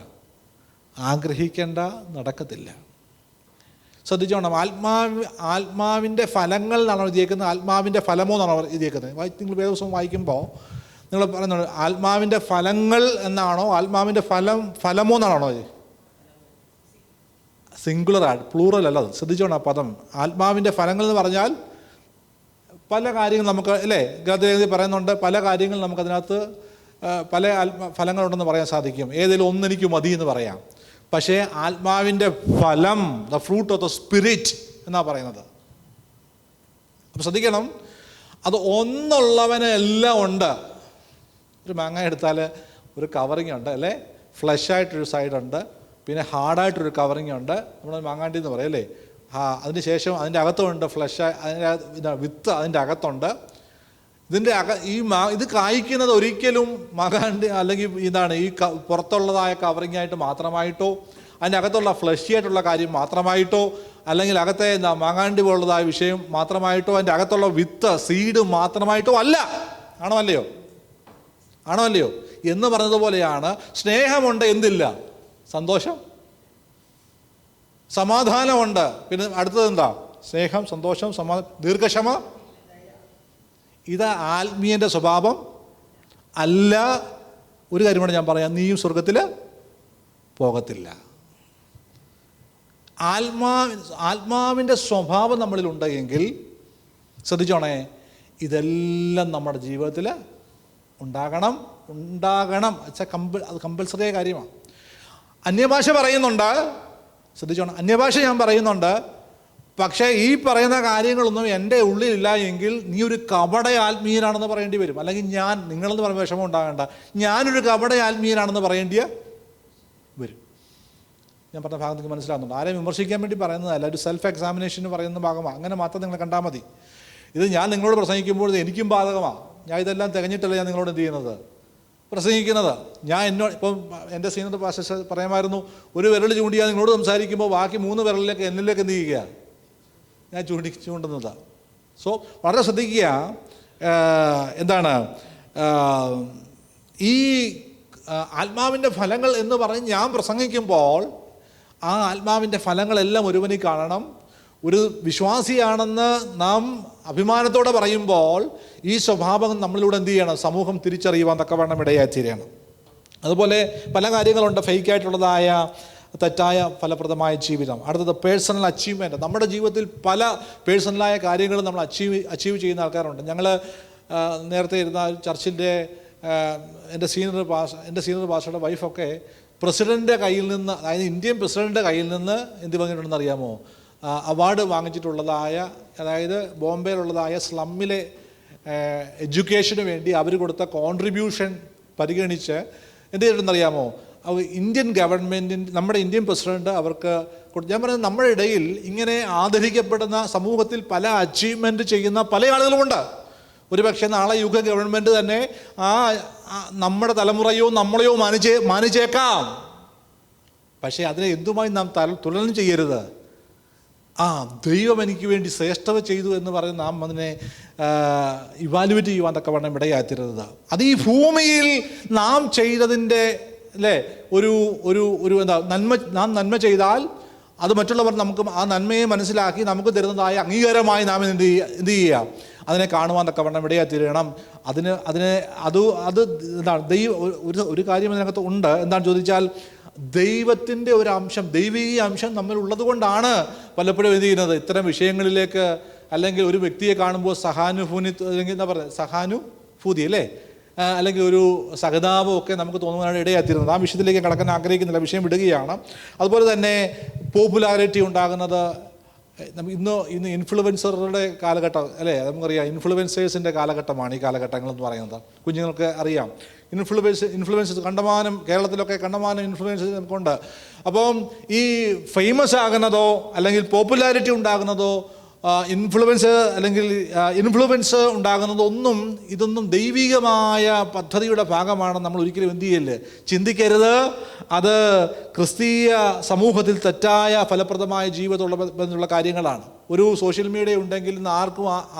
A: ആഗ്രഹിക്കേണ്ട, നടക്കത്തില്ല. ശ്രദ്ധിച്ചോണം, ആത്മാവിൻ്റെ ഫലങ്ങൾ എന്നാണ് എഴുതിയേക്കുന്നത്, ആത്മാവിൻ്റെ ഫലമോ എന്നാണ് എഴുതിയേക്കുന്നത്. നിങ്ങൾ വേദപുസ്തകം വായിക്കുമ്പോൾ നിങ്ങൾ പറയുന്നുണ്ട് ആത്മാവിൻ്റെ ഫലങ്ങൾ എന്നാണോ ആത്മാവിൻ്റെ ഫലമോ എന്നാണോ? സിംഗുലറാണ്, പ്ലൂറൽ അല്ല. അത് ശ്രദ്ധിച്ചോണം ആ പദം. ആത്മാവിൻ്റെ ഫലങ്ങൾ എന്ന് പറഞ്ഞാൽ പല കാര്യങ്ങൾ നമുക്ക് അല്ലേ ഗ്രന്ഥത്തിൽ പറയുന്നുണ്ട്, പല കാര്യങ്ങൾ നമുക്കതിനകത്ത് പല ഫലങ്ങളുണ്ടെന്ന് പറയാൻ സാധിക്കും. ഏതെങ്കിലും ഒന്നെനിക്ക് മതി എന്ന് പറയാം. പക്ഷേ ആത്മാവിൻ്റെ ഫലം, the fruit of the spirit എന്നാണ് പറയുന്നത്. അപ്പം ശ്രദ്ധിക്കണം, അത് ഒന്നുള്ളവനെല്ലാം ഉണ്ട്. ഒരു മാങ്ങ എടുത്താൽ ഒരു കവറിങ് ഉണ്ട് അല്ലേ, ഫ്ലഷായിട്ടൊരു സൈഡുണ്ട്, പിന്നെ ഹാർഡായിട്ടൊരു കവറിങ് ഉണ്ട്, നമ്മൾ മാങ്ങാണ്ടി എന്ന് പറയും അല്ലേ. അതിന് ശേഷം അതിൻ്റെ അകത്തുണ്ട് ഫ്ലഷ്, അതിൻ്റെ വിത്ത് അതിൻ്റെ അകത്തുണ്ട്. ഇതിൻ്റെ ഇത് കായ്ക്കുന്നത് ഒരിക്കലും മാങ്ങാണ്ടി അല്ലെങ്കിൽ ഇതാണ് ഈ പുറത്തുള്ളതായ കവറിങ് ആയിട്ട് മാത്രമായിട്ടോ, അതിൻ്റെ അകത്തുള്ള ഫ്ലഷി ആയിട്ടുള്ള കാര്യം മാത്രമായിട്ടോ, അല്ലെങ്കിൽ അകത്തെ മാങ്ങാണ്ടി പോലുള്ളതായ വിഷയം മാത്രമായിട്ടോ, അതിൻ്റെ അകത്തുള്ള വിത്ത് സീഡ് മാത്രമായിട്ടോ അല്ല. ആണോ അല്ലയോ? ആണോ അല്ലയോ എന്ന് പറഞ്ഞതുപോലെയാണ് സ്നേഹമുണ്ട്, എന്തില്ല? സന്തോഷം, സമാധാനമുണ്ട്. പിന്നെ അടുത്തത് എന്താ? സ്നേഹം, സന്തോഷം, ദീർഘക്ഷമ. ഇത് ആത്മീയൻ്റെ സ്വഭാവം അല്ല. ഒരു കാര്യം കൂടെ ഞാൻ പറയാം, നീയും സ്വർഗത്തിൽ പോകത്തില്ല. ആത്മാവിൻ്റെ സ്വഭാവം നമ്മളിലുണ്ടെങ്കിൽ ശ്രദ്ധിച്ചോണേ, ഇതെല്ലാം നമ്മുടെ ജീവിതത്തിൽ ഉണ്ടാകണം. അത് കമ്പൽസറിയായ കാര്യമാണ്. അന്യഭാഷ പറയുന്നുണ്ട്, ശ്രദ്ധിച്ചോണം, അന്യഭാഷ ഞാൻ പറയുന്നുണ്ട്. പക്ഷേ ഈ പറയുന്ന കാര്യങ്ങളൊന്നും എൻ്റെ ഉള്ളിലില്ല എങ്കിൽ നീ ഒരു കപട ആത്മീയനാണെന്ന് പറയേണ്ടി വരും. അല്ലെങ്കിൽ നിങ്ങളെന്ന് പറയുമ്പോൾ വിഷമം ഉണ്ടാകേണ്ട, ഞാനൊരു കപട ആത്മീയനാണെന്ന് പറയേണ്ടി വരും. ഞാൻ പറഞ്ഞ ഭാഗം നിങ്ങൾക്ക് മനസ്സിലാകുന്നുണ്ട്. ആരെയും വിമർശിക്കാൻ വേണ്ടി പറയുന്നതല്ല, ഒരു സെൽഫ് എക്സാമിനേഷന് പറയുന്ന ഭാഗമാണ്. അങ്ങനെ മാത്രം നിങ്ങൾ കണ്ടാൽ മതി. ഇത് ഞാൻ നിങ്ങളോട് പ്രസംഗിക്കുമ്പോൾ എനിക്കും ബാധകമാണ്. ഞാൻ ഇതെല്ലാം തികഞ്ഞിട്ടല്ല ഞാൻ നിങ്ങളോട് എന്ത് ചെയ്യുന്നത്, പ്രസംഗിക്കുന്നത്. ഇപ്പം എൻ്റെ സീനിയർ പാസ്റ്റർ പറയുമായിരുന്നു, ഒരു വിരൽ ചൂണ്ടിയാൽ നിങ്ങളോട് സംസാരിക്കുമ്പോൾ ബാക്കി 3 വിരലിലേക്ക് എന്നിലേക്ക് എന്ത് ചെയ്യുക, ഞാൻ ചൂണ്ടുന്നതാണ്. സോ വളരെ ശ്രദ്ധിക്കുക. എന്താണ് ഈ ആത്മാവിൻ്റെ ഫലങ്ങൾ എന്ന് പറഞ്ഞ് ഞാൻ പ്രസംഗിക്കുമ്പോൾ ആ ആത്മാവിൻ്റെ ഫലങ്ങളെല്ലാം ഒരുവനിൽ കാണണം. ഒരു വിശ്വാസിയാണെന്ന് നാം അഭിമാനത്തോടെ പറയുമ്പോൾ ഈ സ്വഭാവം നമ്മളിലൂടെ എന്ത് ചെയ്യണം, സമൂഹം തിരിച്ചറിയുവാൻ തക്കവണ്ണം ഇടയായിത്തീരണം. അതുപോലെ പല കാര്യങ്ങളുണ്ട്, ഫേക്കായിട്ടുള്ളതായ തെറ്റായ ഫലപ്രദമായ ജീവിതം. അടുത്തത് പേഴ്സണൽ അച്ചീവ്മെൻറ്റ്. നമ്മുടെ ജീവിതത്തിൽ പല പേഴ്സണലായ കാര്യങ്ങളും നമ്മൾ അച്ചീവ് ചെയ്യുന്ന ആൾക്കാരുണ്ട്. ഞങ്ങൾ നേരത്തെ ഇരുന്ന ചർച്ചിൻ്റെ എൻ്റെ സീനിയർ പാസ്റ്ററുടെ വൈഫൊക്കെ പ്രസിഡൻ്റിൻ്റെ കയ്യിൽ നിന്ന്, അതായത് ഇന്ത്യൻ പ്രസിഡൻ്റിൻ്റെ കയ്യിൽ നിന്ന് എന്ത് പറഞ്ഞിട്ടുണ്ടെന്ന് അറിയാമോ, അവാർഡ് വാങ്ങിച്ചിട്ടുള്ളതായ, അതായത് ബോംബെയിലുള്ളതായ സ്ലമ്മിലെ എഡ്യൂക്കേഷന് വേണ്ടി അവർ കൊടുത്ത കോൺട്രിബ്യൂഷൻ പരിഗണിച്ച് എന്ത് ചെയ്തിട്ടുണ്ടെന്നറിയാമോ, ഇന്ത്യൻ ഗവൺമെൻറ്റിൻ്റെ, നമ്മുടെ ഇന്ത്യൻ പ്രസിഡൻറ്റ് അവർക്ക് ഞാൻ പറയുന്നത്, നമ്മുടെ ഇടയിൽ ഇങ്ങനെ ആദരിക്കപ്പെടുന്ന സമൂഹത്തിൽ പല അച്ചീവ്മെൻറ്റ് ചെയ്യുന്ന പല ആളുകളുമുണ്ട്. ഒരു പക്ഷേ നാളെ യുഗ ഗവൺമെൻറ് തന്നെ നമ്മുടെ തലമുറയോ നമ്മളെയോ മാനിച്ചേക്കാം. പക്ഷേ അതിനെ എന്തുമായി നാം തുലനം ചെയ്യരുത്. ദൈവം എനിക്ക് വേണ്ടി ശ്രേഷ്ഠത ചെയ്തു എന്ന് പറഞ്ഞ് നാം അതിനെ ഇവാലുവേറ്റ് ചെയ്യുവാൻ തക്കവണ്ണം ഇടയാത്തിരുന്നത്. അത് ഈ ഭൂമിയിൽ നാം ചെയ്തതിൻ്റെ അല്ലേ ഒരു നാം നന്മ ചെയ്താൽ അത് മറ്റുള്ളവർ നമുക്ക് ആ നന്മയെ മനസ്സിലാക്കി നമുക്ക് തരുന്നതായ അംഗീകാരമായി നാം എന്ത് ചെയ്യുക, അതിനെ കാണുവാൻ തക്കവണ്ണം ഇടയാത്തിരണം. അത് എന്താണ് ഒരു കാര്യം അതിനകത്ത് ഉണ്ട്. എന്താണെന്ന് ചോദിച്ചാൽ ദൈവത്തിൻ്റെ ഒരു അംശം, ദൈവിക അംശം നമ്മളുള്ളത് കൊണ്ടാണ് പലപ്പോഴും എന്ത് ചെയ്യുന്നത്, ഇത്തരം വിഷയങ്ങളിലേക്ക് അല്ലെങ്കിൽ ഒരു വ്യക്തിയെ കാണുമ്പോൾ അല്ലെങ്കിൽ എന്താ പറയുക, സഹാനുഭൂതി അല്ലേ, അല്ലെങ്കിൽ ഒരു സഹതാപം ഒക്കെ നമുക്ക് തോന്നുവാനാണ് ഇടയാത്തിരുന്നത്. ആ വിഷയത്തിലേക്ക് കടക്കാൻ ആഗ്രഹിക്കുന്നില്ല, വിഷയം വിടുകയാണ്. അതുപോലെ തന്നെ പോപ്പുലാരിറ്റി ഉണ്ടാകുന്നത് ഇന്ന് ഇൻഫ്ലുവൻസറുടെ കാലഘട്ടം അല്ലേ, നമുക്കറിയാം ഇൻഫ്ലുവൻസേഴ്സിൻ്റെ കാലഘട്ടമാണ് ഈ കാലഘട്ടങ്ങളെന്ന് പറയുന്നത്. കുഞ്ഞുങ്ങൾക്ക് അറിയാം ഇൻഫ്ലുവൻസേഴ്സ് കണ്ടമാനം, കേരളത്തിലൊക്കെ കണ്ടമാനം ഇൻഫ്ലുവൻസേഴ്സ് നമുക്കുണ്ട്. അപ്പം ഈ ഫേമസ് ആകുന്നതോ അല്ലെങ്കിൽ പോപ്പുലാരിറ്റി ഉണ്ടാകുന്നതോ ഇൻഫ്ലുവൻസ് ഉണ്ടാകുന്നതൊന്നും ഇതൊന്നും ദൈവികമായ പദ്ധതിയുടെ ഭാഗമാണ്. നമ്മൾ ഒരിക്കലും എന്ത് ചെയ്യല്ലേ, ചിന്തിക്കരുത്. അത് ക്രിസ്തീയ സമൂഹത്തിൽ തെറ്റായ ഫലപ്രദമായ ജീവിതമുള്ള കാര്യങ്ങളാണ്. ഒരു സോഷ്യൽ മീഡിയ ഉണ്ടെങ്കിൽ ഇന്ന്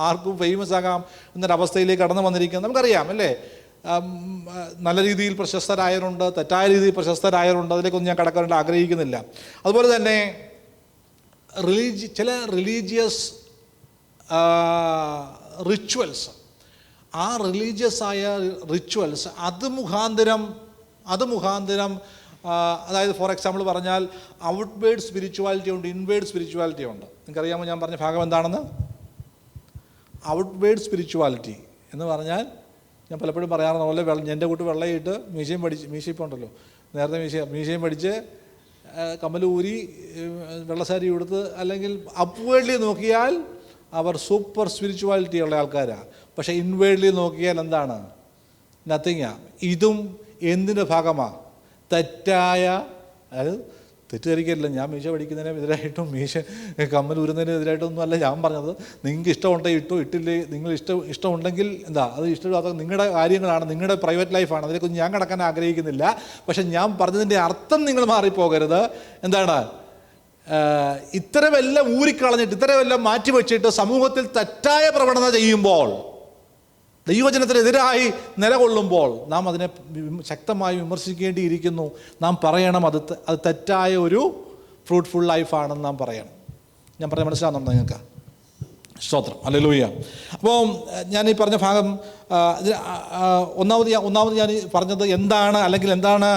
A: ആർക്കും ഫേമസ് ആകാം എന്നൊരവസ്ഥയിലേക്ക് കടന്നു വന്നിരിക്കുന്നത് നമുക്കറിയാം അല്ലേ. നല്ല രീതിയിൽ പ്രശസ്തരായവരുണ്ട്, തെറ്റായ രീതിയിൽ പ്രശസ്തരായവരുണ്ട്. അതിലേക്കൊന്നും ഞാൻ കടക്കാൻ ആഗ്രഹിക്കുന്നില്ല. അതുപോലെ തന്നെ ചില റിലീജിയസ് റിച്വൽസ്, ആ റിലീജിയസ് ആയ റിച്വൽസ് അത് മുഖാന്തരം അതായത് ഫോർ എക്സാമ്പിൾ പറഞ്ഞാൽ ഔട്ട്വേർഡ് സ്പിരിച്വാലിറ്റി ഉണ്ട്, ഇൻവേർഡ് സ്പിരിച്വാലിറ്റി ഉണ്ട്. നിങ്ങൾക്കറിയാമോ ഞാൻ പറഞ്ഞ ഭാഗം എന്താണെന്ന്? ഔട്ട്വേർഡ് സ്പിരിച്വാലിറ്റി എന്ന് പറഞ്ഞാൽ ഞാൻ പലപ്പോഴും പറയാറുള്ള പോലെ എൻ്റെ കൂട്ട് വെള്ളയിട്ട് മീശയും ഉണ്ടല്ലോ, നേരത്തെ മീശയും പഠിച്ച് കമ്മലൂരി വെള്ളസാരി കൊടുത്ത് അല്ലെങ്കിൽ അപ്വേർഡ്ലി നോക്കിയാൽ അവർ സൂപ്പർ സ്പിരിച്വാലിറ്റി ഉള്ള ആൾക്കാരാണ്. പക്ഷേ ഇൻവേർഡ്ലി നോക്കിയാൽ എന്താണ്? നത്തിങ്ങാ. ഇതും എന്തിൻ്റെ ഭാഗമാണ്? തെറ്റായ, അതായത് തെറ്റിദ്ധരിക്കില്ല. ഞാൻ മീശ പഠിക്കുന്നതിനെതിരായിട്ടും കമ്മലൂരുന്നതിനെതിരായിട്ടൊന്നും അല്ല ഞാൻ പറഞ്ഞത്. നിങ്ങൾക്ക് ഇഷ്ടമുണ്ടെങ്കിൽ ഇട്ടോ, ഇട്ടില്ലേ നിങ്ങൾ ഇഷ്ടമുണ്ടെങ്കിൽ എന്താ, അത് ഇഷ്ടമില്ലാത്ത നിങ്ങളുടെ കാര്യങ്ങളാണ്, നിങ്ങളുടെ പ്രൈവറ്റ് ലൈഫാണ്. അതിലേക്കൊന്നും ഞാൻ കടക്കാൻ ആഗ്രഹിക്കുന്നില്ല. പക്ഷെ ഞാൻ പറഞ്ഞതിൻ്റെ അർത്ഥം നിങ്ങൾ മാറിപ്പോകരുത്. എന്താണ്? ഇത്തരമെല്ലാം ഊരിക്കളഞ്ഞിട്ട്, ഇത്തരമെല്ലാം മാറ്റിവെച്ചിട്ട് സമൂഹത്തിൽ തെറ്റായ പ്രവണത ചെയ്യുമ്പോൾ, ദൈവവചനത്തിനെതിരായി നിലകൊള്ളുമ്പോൾ നാം അതിനെ ശക്തമായി വിമർശിക്കേണ്ടിയിരിക്കുന്നു. നാം പറയണം അത് തെറ്റായ ഒരു ഫ്രൂട്ട്ഫുൾ ലൈഫാണെന്ന് നാം പറയണം. ഞാൻ പറഞ്ഞ മനസ്സിലാകുന്നുണ്ടോ നിങ്ങൾക്ക്? സ്തോത്രം, ഹല്ലേലൂയ. അപ്പോൾ ഞാൻ ഈ പറഞ്ഞ ഭാഗം ഒന്നാമത് ഞാൻ പറഞ്ഞത് എന്താണ്, അല്ലെങ്കിൽ എന്താണ്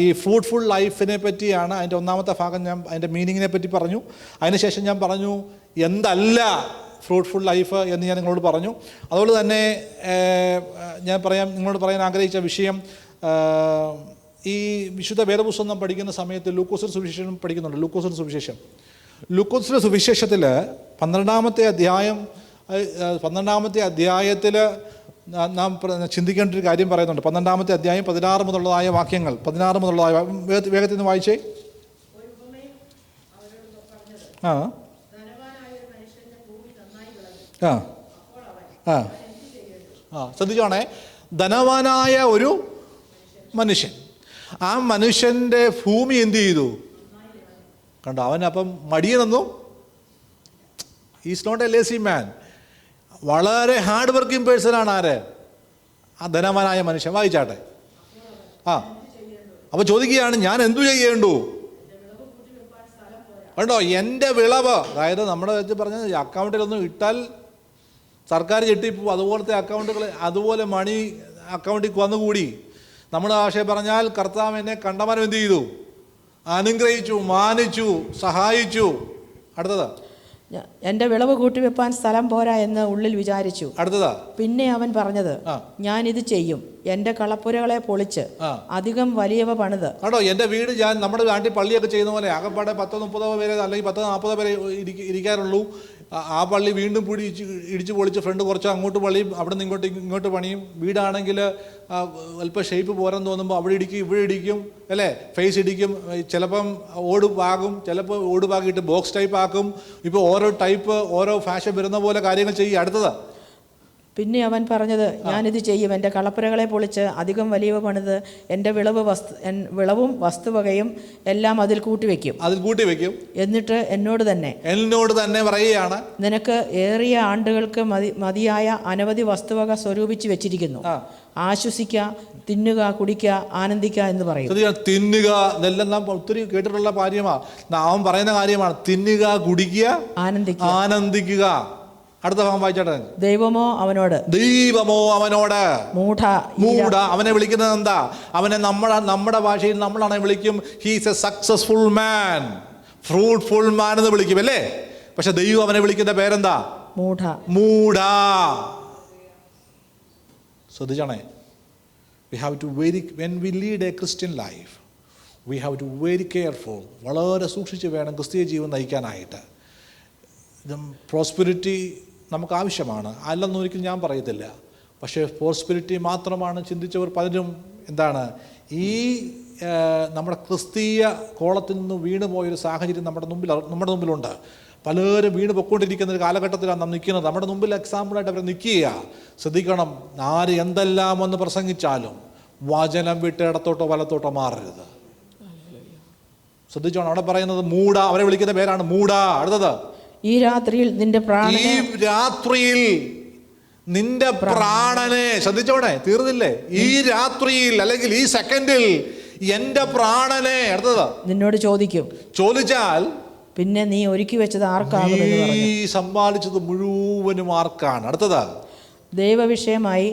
A: ഈ ഫ്രൂട്ട്ഫുൾ ലൈഫിനെ പറ്റിയാണ്. അതിൻ്റെ ഒന്നാമത്തെ ഭാഗം ഞാൻ അതിൻ്റെ മീനിങ്ങിനെ പറ്റി പറഞ്ഞു. അതിനുശേഷം ഞാൻ പറഞ്ഞു എന്തല്ല ഫ്രൂട്ട്ഫുൾ ലൈഫ് എന്ന് ഞാൻ നിങ്ങളോട് പറഞ്ഞു. അതുപോലെ തന്നെ ഞാൻ നിങ്ങളോട് പറയാൻ ആഗ്രഹിച്ച വിഷയം, ഈ വിശുദ്ധ വേദപുസ്തകം നാം പഠിക്കുന്ന സമയത്ത് ലൂക്കോസിന്റെ സുവിശേഷം പഠിക്കുന്നുണ്ട്. ലൂക്കോസിന്റെ സുവിശേഷത്തിൽ 12-ാമത്തെ അധ്യായത്തിൽ നാം ചിന്തിക്കേണ്ട ഒരു കാര്യം പറയുന്നുണ്ട്. 12-ാമത്തെ അധ്യായം 16 മുതലുള്ളതായ വാക്യങ്ങൾ, 16 മുതലുള്ളതായ വേഗത്തിൽ നിന്ന് വായിച്ചേ. ശ്രദ്ധിച്ചോണേ. ധനവാനായ ഒരു മനുഷ്യൻ, ആ മനുഷ്യൻ്റെ ഭൂമി എന്ത് ചെയ്തു? കണ്ടോ, അവനപ്പം മടിയനൊന്നും, ഈസ് നോട്ട് എ ലേസി മാൻ, വളരെ ഹാർഡ് വർക്കിംഗ് പേഴ്സണാണ്. ആര്? ആ ധനവാനായ മനുഷ്യൻ. വായിച്ചാട്ടെ. അപ്പോൾ ചോദിക്കുകയാണ്, ഞാൻ എന്തു ചെയ്യേണ്ടു? കണ്ടോ, എൻ്റെ വിളവ്, അതായത് നമ്മുടെ വെച്ച് പറഞ്ഞത് അക്കൗണ്ടിലൊന്നും ഇട്ടാൽ സർക്കാർ ചെട്ടിപ്പോവും. അതുപോലത്തെ അക്കൗണ്ടുകൾ, അതുപോലെ മണി അക്കൗണ്ടിൽ വന്നുകൂടി. നമ്മുടെ ഭാഷയെ പറഞ്ഞാൽ കർത്താവ് എന്നെ കണ്ടമാനം എന്ത് ചെയ്തു? അനുഗ്രഹിച്ചു, മാനിച്ചു, സഹായിച്ചു. അടുത്തത്,
B: എൻ്റെ വിളവ് കൂട്ടിവെപ്പാൻ സ്ഥലം പോരാ എന്ന് ഉള്ളിൽ വിചാരിച്ചു.
A: അടുത്തതാ,
B: പിന്നെ അവൻ പറഞ്ഞത്, ഞാൻ ഇത് ചെയ്യും, എൻ്റെ കളപ്പുരകളെ പൊളിച്ച് അധികം വലിയവ പണിത്.
A: കേട്ടോ, എൻ്റെ വീട് ഞാൻ നമ്മുടെ നാട്ടിൽ പള്ളിയൊക്കെ ചെയ്യുന്ന പോലെ ആകെപ്പാടെ 10-30 പേരെ അല്ലെങ്കിൽ 10-40 പേരെ ഇരിക്കാറുള്ളൂ. ആ പള്ളി വീണ്ടും ഇടിച്ച് പൊളിച്ച് ഫ്രണ്ട് കുറച്ച് അങ്ങോട്ട് പള്ളിയും അവിടെ നിന്ന് ഇങ്ങോട്ട് പണിയും. വീടാണെങ്കിൽ അല്പം ഷേപ്പ് പോരാൻ തോന്നുമ്പോൾ അവിടെ ഇടിക്കും, ഇവിടെ ഇടിക്കും അല്ലേ, ഫേസ് ഇടിക്കും. ചിലപ്പം ഓട് പാകും, ചിലപ്പോൾ ഓട് പാകിയിട്ട് ബോക്സ് ടൈപ്പ് ആക്കും. ഇപ്പോൾ ഓരോ ടൈപ്പ് ഓരോ ഫാഷൻ വരുന്ന പോലെ കാര്യങ്ങൾ ചെയ്യും. അടുത്തത്,
B: പിന്നെ അവൻ പറഞ്ഞത്, ഞാനിത് ചെയ്യും, എൻ്റെ കളപ്പുരകളെ പൊളിച്ച് അധികം വലിയവ പണിത് എൻ്റെ വിളവും വസ്തുവകയും എല്ലാം അതിൽ കൂട്ടിവെക്കും. എന്നിട്ട് എന്നോട് തന്നെ പറയുകയാണ്, നിനക്ക് ഏറിയ ആണ്ടുകൾക്ക് മതിയായ അനവധി വസ്തുവക സ്വരൂപിച്ച് വെച്ചിരിക്കുന്നു. ആശ്വസിക്ക, തിന്നുക, കുടിക്കുക, ആനന്ദിക്ക എന്ന് പറയും.
A: തിന്നുക, ഇതെല്ലാം നാം ഒത്തിരി കേട്ടിട്ടുള്ള കാര്യമാണ്. നാം പറയുന്ന കാര്യമാണ്. തിന്നുക, കുടിക്കുക, ആനന്ദിക്കുക. അടുത്ത ഭാഗം വായിച്ചാട്ടെ.
B: ദൈവമോ അവനോട് മൂഢ.
A: അവനെ വിളിക്കുന്നത് എന്താ? അവനെ നമ്മുടെ ഭാഷയിൽ നമ്മളാണ് വിളിക്കും, he's a successful man, fruitful man എന്ന് വിളിക്കും അല്ലേ. പക്ഷെ ദൈവം അവനെ വിളിക്കുന്ന പേരെന്താ? മൂഢ. ശ്രദ്ധിച്ചോണേ. when we lead a Christian life, we have to very careful. വളരെ സൂക്ഷിച്ച് വേണം ക്രിസ്തീയ ജീവൻ നയിക്കാനായിട്ട്. പ്രോസ്പെരിറ്റി നമുക്ക് ആവശ്യമാണ്, അല്ലെന്ന് ഒരിക്കലും ഞാൻ പറയത്തില്ല. പക്ഷേ പ്രോസ്പെരിറ്റി മാത്രമാണ് ചിന്തിച്ചവർ പലരും എന്താണ് ഈ നമ്മുടെ ക്രിസ്തീയ കോളത്തിൽ നിന്ന് വീണുപോയൊരു സാഹചര്യം നമ്മുടെ മുമ്പിലുണ്ട്. പലരും വീണ് പൊയ്ക്കൊണ്ടിരിക്കുന്ന ഒരു കാലഘട്ടത്തിലാണ് നാം നിൽക്കുന്നത്. നമ്മുടെ മുമ്പിൽ എക്സാമ്പിളായിട്ട് അവർ നിൽക്കുക. ശ്രദ്ധിക്കണം, ആര് എന്തെല്ലാം ഒന്ന് പ്രസംഗിച്ചാലും വചനം വിട്ട് ഇടത്തോട്ടോ വലത്തോട്ടോ മാറരുത്. ശ്രദ്ധിച്ചോണം, അവിടെ പറയുന്നത് മൂട, അവരെ വിളിക്കുന്ന പേരാണ് മൂട. അടുത്തത്,
B: ഈ രാത്രിയിൽ നിന്റെ പ്രാണനെ,
A: ഈ രാത്രിയിൽ നിന്റെ പ്രാണനെ, ശ്രദ്ധിച്ചോണേ, തീർന്നില്ലേ, ഈ രാത്രിയിൽ അല്ലെങ്കിൽ ഈ സെക്കൻഡിൽ എന്റെ പ്രാണനെ, അടുത്തത്,
B: നിന്നോട് ചോദിക്കും.
A: ചോദിച്ചാൽ
B: പിന്നെ നീ ഒരുക്കി വെച്ചത് ആർക്കാകുമെന്ന് പറഞ്ഞു.
A: ഈ സമ്പാദിച്ചത് മുഴുവനും ആർക്കാണ്? അടുത്തത്, ദൈവവിഷയമായി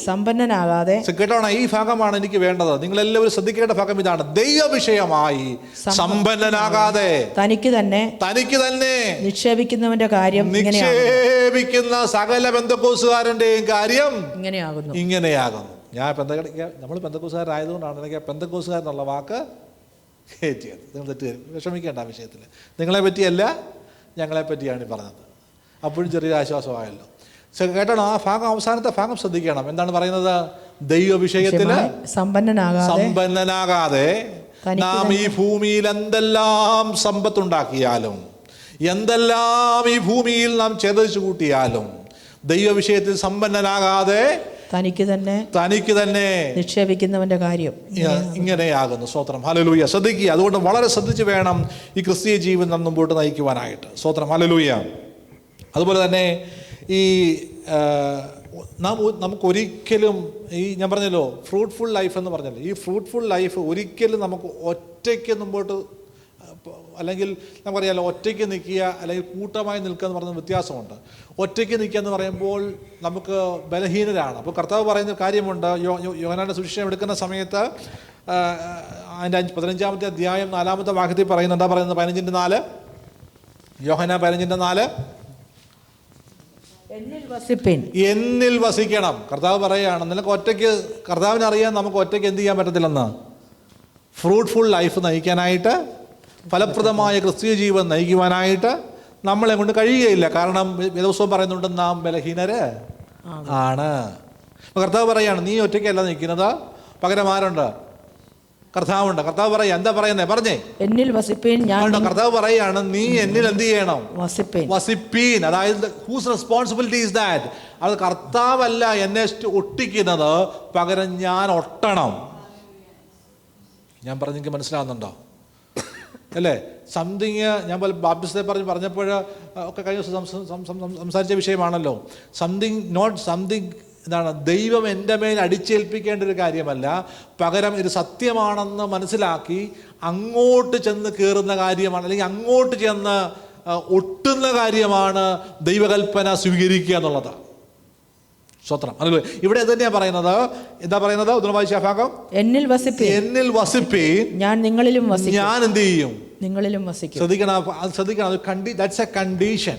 B: സമ്പന്നനാകാതെ.
A: കേട്ടോണ, ഈ ഭാഗമാണ് എനിക്ക് വേണ്ടത്. നിങ്ങൾ എല്ലാവരും ശ്രദ്ധിക്കേണ്ട ഭാഗം ഇതാണ്. ദൈവവിഷയമായി സമ്പന്നനാകാതെ
B: തനിക്ക് തന്നെ
A: നിക്ഷേപിക്കുന്നവന്റെ കാര്യം, നിക്ഷേപിക്കുന്ന സകല പെന്തക്കോസുകാരന്റെയും കാര്യം ഇങ്ങനെയാകുന്നു. നമ്മൾ പെന്തക്കോസുകാരായതുകൊണ്ടാണ് എനിക്ക് പെന്തക്കോസുകാരെന്നുള്ള വാക്ക് കയറ്റിയത്. നിങ്ങൾ തെറ്റ് വിഷമിക്കേണ്ട ആ വിഷയത്തിൽ. നിങ്ങളെ പറ്റിയല്ല, ഞങ്ങളെ പറ്റിയാണ് പറഞ്ഞത്. അപ്പോഴും ചെറിയൊരു ആശ്വാസമായല്ലോ. കേട്ടോ, ആ ഭാഗം, അവസാനത്തെ ഭാഗം ശ്രദ്ധിക്കണം. എന്താണ് പറയുന്നത്? ദൈവവിഷയത്തില് സമ്പന്നനാകാതെ നാം ഈ ഭൂമിയിൽ എന്തെല്ലാം സമ്പത്തുണ്ടാക്കിയാലും, എന്തെല്ലാം ഈ ഭൂമിയിൽ നാം ചേതച്ചു കൂട്ടിയാലും, ദൈവവിഷയത്തിൽ സമ്പന്നനാകാതെ
B: തനിക്ക് തന്നെ നിക്ഷേപിക്കുന്നവന്റെ കാര്യം
A: ഇങ്ങനെയാകുന്നു. സ്തോത്രം, ഹല്ലേലൂയ. ശ്രദ്ധിക്കുക. അതുകൊണ്ട് വളരെ ശ്രദ്ധിച്ച് വേണം ഈ ക്രിസ്തീയ ജീവിതം നാം മുമ്പോട്ട് നയിക്കുവാനായിട്ട്. സ്തോത്രം, ഹല്ലേലൂയ. അതുപോലെ തന്നെ ഈ നമുക്കൊരിക്കലും ഈ ഞാൻ പറഞ്ഞല്ലോ ഫ്രൂട്ട്ഫുൾ ലൈഫ് എന്ന് പറഞ്ഞല്ലോ, ഈ ഫ്രൂട്ട്ഫുൾ ലൈഫ് ഒരിക്കലും നമുക്ക് ഒറ്റയ്ക്ക് മുമ്പോട്ട്, അല്ലെങ്കിൽ നമുക്കറിയാമല്ലോ, ഒറ്റയ്ക്ക് നിൽക്കുക അല്ലെങ്കിൽ കൂട്ടമായി നിൽക്കുക എന്ന് പറയുന്ന വ്യത്യാസമുണ്ട്. ഒറ്റയ്ക്ക് നിൽക്കുക എന്ന് പറയുമ്പോൾ നമുക്ക് ബലഹീനരാണ്. അപ്പോൾ കർത്താവ് പറയുന്ന കാര്യമുണ്ട്. യോഹന്നാന്റെ സുവിശേഷം എടുക്കുന്ന സമയത്ത് അതിൻ്റെ 15-ാമത്തെ അധ്യായം 4-ാമത്തെ വാക്യത്തിൽ പറയുന്നത് എന്താ പറയുന്നത്? 15:4, യോഹന്നാൻ 15:4, എന്നിൽ വസിക്കണം. കർത്താവ് പറയുകയാണ്, നിനക്ക് ഒറ്റയ്ക്ക്, കർത്താവിനെ അറിയാൻ നമുക്ക് ഒറ്റയ്ക്ക് എന്ത് ചെയ്യാൻ പറ്റത്തില്ലെന്ന്, ഫ്രൂട്ട്ഫുൾ ലൈഫ് നയിക്കാനായിട്ട്, ഫലപ്രദമായ ക്രിസ്തീയ ജീവിതം നയിക്കുവാനായിട്ട് നമ്മളെ കൊണ്ട് കഴിയുകയില്ല. കാരണം വേദപുസ്തകം പറയുന്നുണ്ട്, നാം ബലഹീനര് ആണ്. കർത്താവ് പറയാണ്, നീ ഒറ്റയ്ക്കല്ല നിൽക്കുന്നത്, പകരം ആരുണ്ട്? കർത്താവുണ്ട്. കർത്താവ് പറയാ, എന്താ പറയുന്നേ? പറഞ്ഞേ, എന്നിൽ വസിപ്പീൻ. കർത്താവ് പറയാണ്, നീ എന്നിൽ എന്ത് ചെയ്യണം? വസിപ്പീൻ. അതായത് ഹൂസ് റെസ്പോൺസിബിലിറ്റി ഈസ് ദാറ്റ്? അത് കർത്താവല്ല എന്നെ ഒട്ടിക്കുന്നത്, പകരം ഞാൻ ഒട്ടണം. ഞാൻ പറഞ്ഞെങ്കിൽ മനസ്സിലാവുന്നുണ്ടോ? അല്ലേ? സംതിങ് ഞാൻ പോലെ ബാപ്റ്റിസ്റ്റെ പറഞ്ഞപ്പോൾ ഒക്കെ കഴിഞ്ഞ സംസാരിച്ച വിഷയമാണല്ലോ. സംതിങ് എന്താണ്? ദൈവം എൻ്റെ മേൽ അടിച്ചേൽപ്പിക്കേണ്ട ഒരു കാര്യമല്ല, പകരം ഇത് സത്യമാണെന്ന് മനസ്സിലാക്കി അങ്ങോട്ട് ചെന്ന് കയറുന്ന കാര്യമാണ്, അല്ലെങ്കിൽ അങ്ങോട്ട് ചെന്ന് ഒട്ടുന്ന കാര്യമാണ് ദൈവകൽപ്പന സ്വീകരിക്കുക എന്നുള്ളത്. സ്വത്രം. അല്ലേ? ഇവിടെ തന്നെയാണ് പറയുന്നത്. എന്താ പറയുന്നത്? ഒന്ന് വായിച്ച ഭാഗം, എന്നിൽ വസിപ്പീൻ, ഞാൻ നിങ്ങളിലും വസിക്കും. ഞാൻ എന്ത് ചെയ്യും? നിങ്ങളിലും വസിക്കും. ശ്രദ്ധിക്കണം. That's A condition.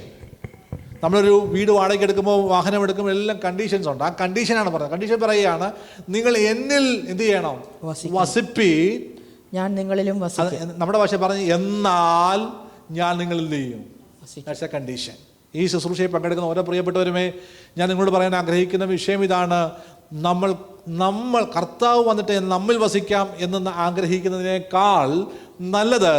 A: നമ്മളൊരു വീട് വാടകയ്ക്ക് എടുക്കുമ്പോൾ, വാഹനം എടുക്കുമ്പോൾ എല്ലാം കണ്ടീഷൻസ് ഉണ്ട്. ആ കണ്ടീഷനാണ് പറയുന്നത്. കണ്ടീഷൻ പറയുകയാണ്, നിങ്ങൾ എന്നിൽ എന്ത് ചെയ്യണം? വസിപ്പീൻ, ഞാൻ നിങ്ങളിലും വസിക്കും. നമ്മുടെ ഭാഷ പറഞ്ഞ്, എന്നാൽ ഞാൻ നിങ്ങൾ എന്ത് ചെയ്യും? That's A condition. ഈ ശുശ്രൂഷയിൽ പങ്കെടുക്കുന്ന ഓരോ പ്രിയപ്പെട്ടവരുമേ, ഞാൻ നിങ്ങളോട് പറയാൻ ആഗ്രഹിക്കുന്ന വിഷയം ഇതാണ്. നമ്മൾ കർത്താവ് വന്നിട്ട് നമ്മിൽ വസിക്കാം എന്ന് ആഗ്രഹിക്കുന്നതിനേക്കാൾ നല്ലത്,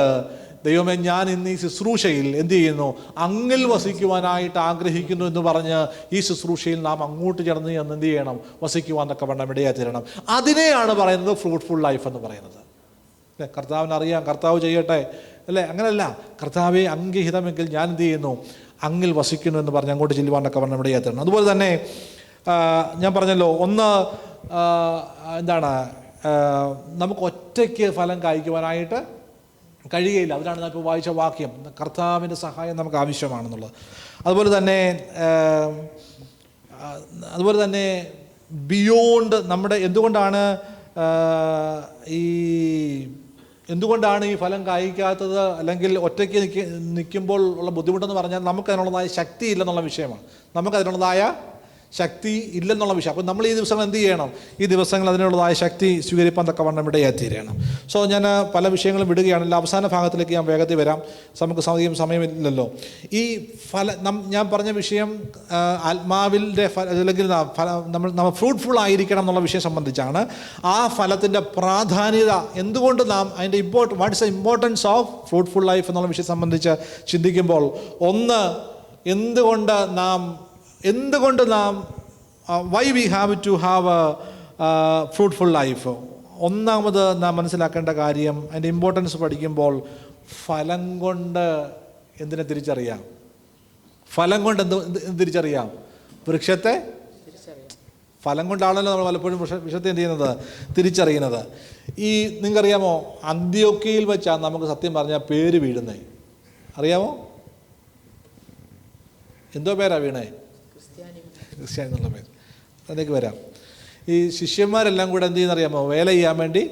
A: ദൈവമേ, ഞാൻ ഇന്ന് ഈ ശുശ്രൂഷയിൽ എന്ത് ചെയ്യുന്നു? അങ്ങിൽ വസിക്കുവാനായിട്ട് ആഗ്രഹിക്കുന്നു എന്ന് പറഞ്ഞ് ഈ ശുശ്രൂഷയിൽ നാം അങ്ങോട്ട് ചേർന്ന് എന്ന് എന്ത് ചെയ്യണം? വസിക്കുവാൻ തക്കവണ്ണം ഇടയായി തീരണം. അതിനെയാണ് പറയുന്നത് ഫ്രൂട്ട്ഫുൾ ലൈഫ് എന്ന് പറയുന്നത്. അല്ലേ? കർത്താവിനറിയാം, കർത്താവ് ചെയ്യട്ടെ, അല്ലേ? അങ്ങനെയല്ല, കർത്താവെ അംഗീഹിതമെങ്കിൽ ഞാൻ എന്ത് ചെയ്യുന്നു? അങ്ങിൽ വസിക്കുന്നു എന്ന് പറഞ്ഞ് അങ്ങോട്ട് ചെല്ലുവാൻ തക്കവണ്ണം ഇടയായി തീരണം. അതുപോലെ തന്നെ ഞാൻ പറഞ്ഞല്ലോ, ഒന്ന് എന്താണ്, നമുക്ക് ഒറ്റയ്ക്ക് ഫലം കായ്ക്കുവാനായിട്ട് കഴിയുകയില്ല. അതിനാണ് ഞാൻ ഇപ്പോൾ വായിച്ച വാക്യം, കർത്താവിൻ്റെ സഹായം നമുക്ക് ആവശ്യമാണെന്നുള്ളത്. അതുപോലെ തന്നെ ബിയോണ്ട് നമ്മുടെ എന്തുകൊണ്ടാണ് ഈ ഫലം കായ്ക്കാത്തത്, അല്ലെങ്കിൽ ഒറ്റയ്ക്ക് നിൽക്കുമ്പോൾ ഉള്ള ബുദ്ധിമുട്ടെന്ന് പറഞ്ഞാൽ നമുക്ക് അതിനുള്ളതായ ശക്തി ഇല്ലെന്നുള്ള വിഷയമാണ്. നമുക്കതിനുള്ളതായ ശക്തി ഇല്ലെന്നുള്ള വിഷയം. അപ്പം നമ്മൾ ഈ ദിവസങ്ങൾ എന്ത് ചെയ്യണം? ഈ ദിവസങ്ങൾ അതിനുള്ളതായ ശക്തി സ്വീകരിപ്പാൻ തക്കവണ്ണം ഇടയായിത്തീരണം. സോ ഞാൻ പല വിഷയങ്ങളും വിടുകയാണല്ലോ. അവസാന ഭാഗത്തിലേക്ക് ഞാൻ വേഗത്തിൽ വരാം, നമുക്ക് സമയമില്ലല്ലോ. ഈ ഞാൻ പറഞ്ഞ വിഷയം ആത്മാവിൻ്റെ അല്ലെങ്കിൽ നമ്മൾ ഫ്രൂട്ട്ഫുൾ ആയിരിക്കണം എന്നുള്ള വിഷയം സംബന്ധിച്ചാണ്. ആ ഫലത്തിൻ്റെ പ്രാധാന്യത എന്തുകൊണ്ട് നാം അതിൻ്റെ what is the importance of fruitful life എന്നുള്ള വിഷയം സംബന്ധിച്ച് ചിന്തിക്കുമ്പോൾ, ഒന്ന്, എന്തുകൊണ്ട് നാം why we have to have a fruitful life. ഒന്നാമത് നാം മനസ്സിലാക്കേണ്ട കാര്യം, അതിൻ്റെ ഇമ്പോർട്ടൻസ് പഠിക്കുമ്പോൾ, ഫലം കൊണ്ട് എന്തിനെ തിരിച്ചറിയാം? ഫലം കൊണ്ട് എന്ത് തിരിച്ചറിയാം? വൃക്ഷത്തെ ഫലം കൊണ്ടാണല്ലോ നമ്മൾ പലപ്പോഴും വൃക്ഷത്തെ എന്ത് ചെയ്യുന്നത്? തിരിച്ചറിയുന്നത്. നിങ്ങൾക്കറിയാമോ, അന്ത്യോക്യയിൽ വെച്ചാണ് നമുക്ക് സത്യം പറഞ്ഞാൽ പേര് വീഴുന്നത്. അറിയാമോ? എന്തോ പേരാ വീണേ? ക്രിസ്ത്യാനി എന്നുള്ള പേര്. അതിലേക്ക് വരാം. ഈ ശിഷ്യന്മാരെല്ലാം കൂടെ എന്ത് ചെയ്യുന്നറിയാമോ? വേല ചെയ്യാൻ വേണ്ടി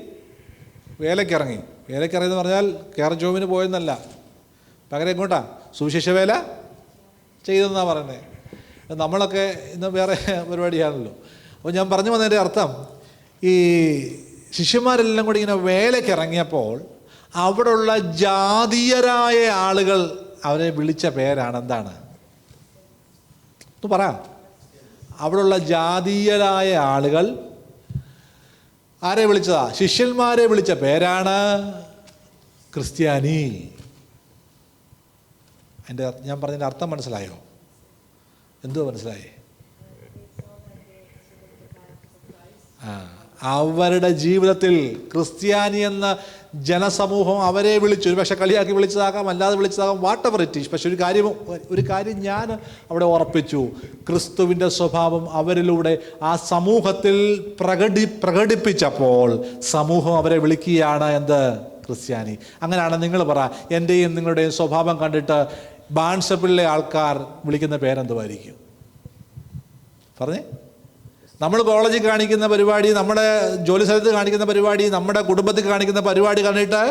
A: വേലയ്ക്കിറങ്ങിയെന്ന് പറഞ്ഞാൽ കെയർ ജോബിന് പോയെന്നല്ല, പകരം എങ്ങോട്ടാ? സുവിശേഷ വേല ചെയ്തെന്നാണ് പറയുന്നത്. നമ്മളൊക്കെ ഇന്ന് വേറെ പരിപാടിയാണല്ലോ. അപ്പോൾ ഞാൻ പറഞ്ഞു വന്നതിൻ്റെ അർത്ഥം, ഈ ശിഷ്യന്മാരെല്ലാം കൂടി ഇങ്ങനെ വേലയ്ക്കിറങ്ങിയപ്പോൾ അവിടെയുള്ള ജാതീയരായ ആളുകൾ അവരെ വിളിച്ച പേരാണ് എന്താണ്? പറ. അവിടെയുള്ള ജാതീയരായ ആളുകൾ ആരെ വിളിച്ചതാ? ശിഷ്യന്മാരെ വിളിച്ച പേരാണ് ക്രിസ്ത്യാനി. ഞാൻ പറഞ്ഞതിൻ്റെ അർത്ഥം മനസ്സിലായോ? എന്തോ മനസ്സിലായേ? അവരുടെ ജീവിതത്തിൽ ക്രിസ്ത്യാനി എന്ന ജനസമൂഹം അവരെ വിളിച്ചു. ഒരു പക്ഷേ കളിയാക്കി വിളിച്ചതാകാം, അല്ലാതെ വിളിച്ചതാകാം, വാട്ട് എവർ ഇറ്റ് ഈസ്. പക്ഷെ ഒരു കാര്യം ഞാൻ അവിടെ ഉറപ്പിച്ചു, ക്രിസ്തുവിൻ്റെ സ്വഭാവം അവരിലൂടെ ആ സമൂഹത്തിൽ പ്രകടിപ്പിച്ചപ്പോൾ സമൂഹം അവരെ വിളിക്കുകയാണ് എന്ത്? ക്രിസ്ത്യാനി. അങ്ങനെയാണ് നിങ്ങൾ പറ, എൻ്റെയും നിങ്ങളുടെയും സ്വഭാവം കണ്ടിട്ട് ബാൺസപ്പിലെ ആൾക്കാർ വിളിക്കുന്ന പേരെന്തുമായിരിക്കും? പറഞ്ഞേ. നമ്മൾ കോളേജിൽ കാണിക്കുന്ന പരിപാടി, നമ്മുടെ ജോലി സ്ഥലത്ത് കാണിക്കുന്ന പരിപാടി, നമ്മുടെ കുടുംബത്തിൽ കാണിക്കുന്ന പരിപാടി കണ്ടിട്ട്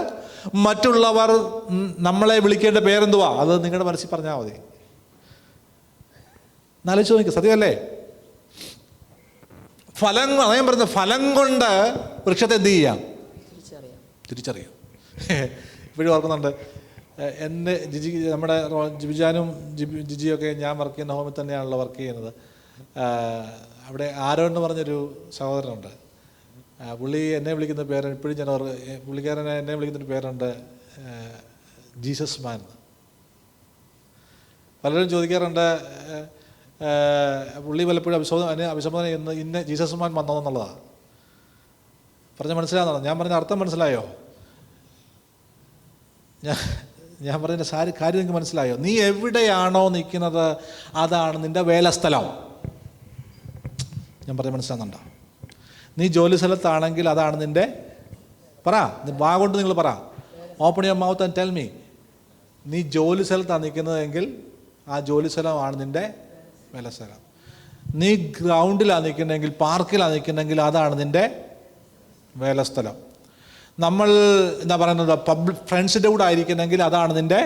A: മറ്റുള്ളവർ നമ്മളെ വിളിക്കേണ്ട പേരെന്തുവാ? അത് നിങ്ങളുടെ മനസ്സിൽ പറഞ്ഞാൽ മതി. ആലോചിച്ച് നോക്കുക, സത്യമല്ലേ? ഞാൻ പറയുന്നത്, ഫലം കൊണ്ട് വൃക്ഷത്തെ എന്ത് ചെയ്യാം? തിരിച്ചറിയാം. ഇപ്പോഴും ഓർക്കുന്നുണ്ട്, എൻ്റെ നമ്മുടെ ജിബിജാനും ജിജിയൊക്കെ ഞാൻ വർക്ക് ചെയ്യുന്ന ഹോമിൽ തന്നെയാണല്ലോ വർക്ക് ചെയ്യുന്നത്. അവിടെ ആരോ എന്ന് പറഞ്ഞൊരു സഹോദരനുണ്ട്. പുള്ളി എന്നെ വിളിക്കുന്ന പേര് ഇപ്പോഴും പുള്ളിക്കാരൻ എന്നെ വിളിക്കുന്നൊരു പേരുണ്ട്, ജീസസ് മാൻ. പലരും ചോദിക്കാറുണ്ട്, പുള്ളി പലപ്പോഴും അഭിസംബോധന ചെയ്യുന്നത് ഇന്ന ജീസസ് മാൻ വന്നതെന്നുള്ളതാണ്. പറഞ്ഞ മനസ്സിലാകുന്നതാണ്. ഞാൻ പറഞ്ഞ അർത്ഥം മനസ്സിലായോ? ഞാൻ പറഞ്ഞ കാര്യം നിങ്ങൾക്ക് മനസ്സിലായോ? നീ എവിടെയാണോ നിൽക്കുന്നത് അതാണ് നിൻ്റെ വേലസ്ഥലം. ഞാൻ പറഞ്ഞ മനസ്സിലാകുന്നുണ്ടോ? നീ ജോലി സ്ഥലത്താണെങ്കിൽ അതാണ് നിൻ്റെ, പറ, വാ കൊണ്ട് നിങ്ങൾ പറ, open your mouth and tell me. നീ ജോലി സ്ഥലത്താണ് നിൽക്കുന്നതെങ്കിൽ ആ ജോലി സ്ഥലമാണ് നിൻ്റെ വേലസ്ഥലം. നീ ഗ്രൗണ്ടിലാണ് നിൽക്കുന്നതെങ്കിൽ, പാർക്കിലാണ് നിൽക്കുന്നതെങ്കിൽ അതാണ് നിൻ്റെ വേലസ്ഥലം. നമ്മൾ എന്താ പറയുന്നത്, ഫ്രണ്ട്സിൻ്റെ കൂടെ ആയിരിക്കുന്നെങ്കിൽ അതാണ് നിൻ്റെ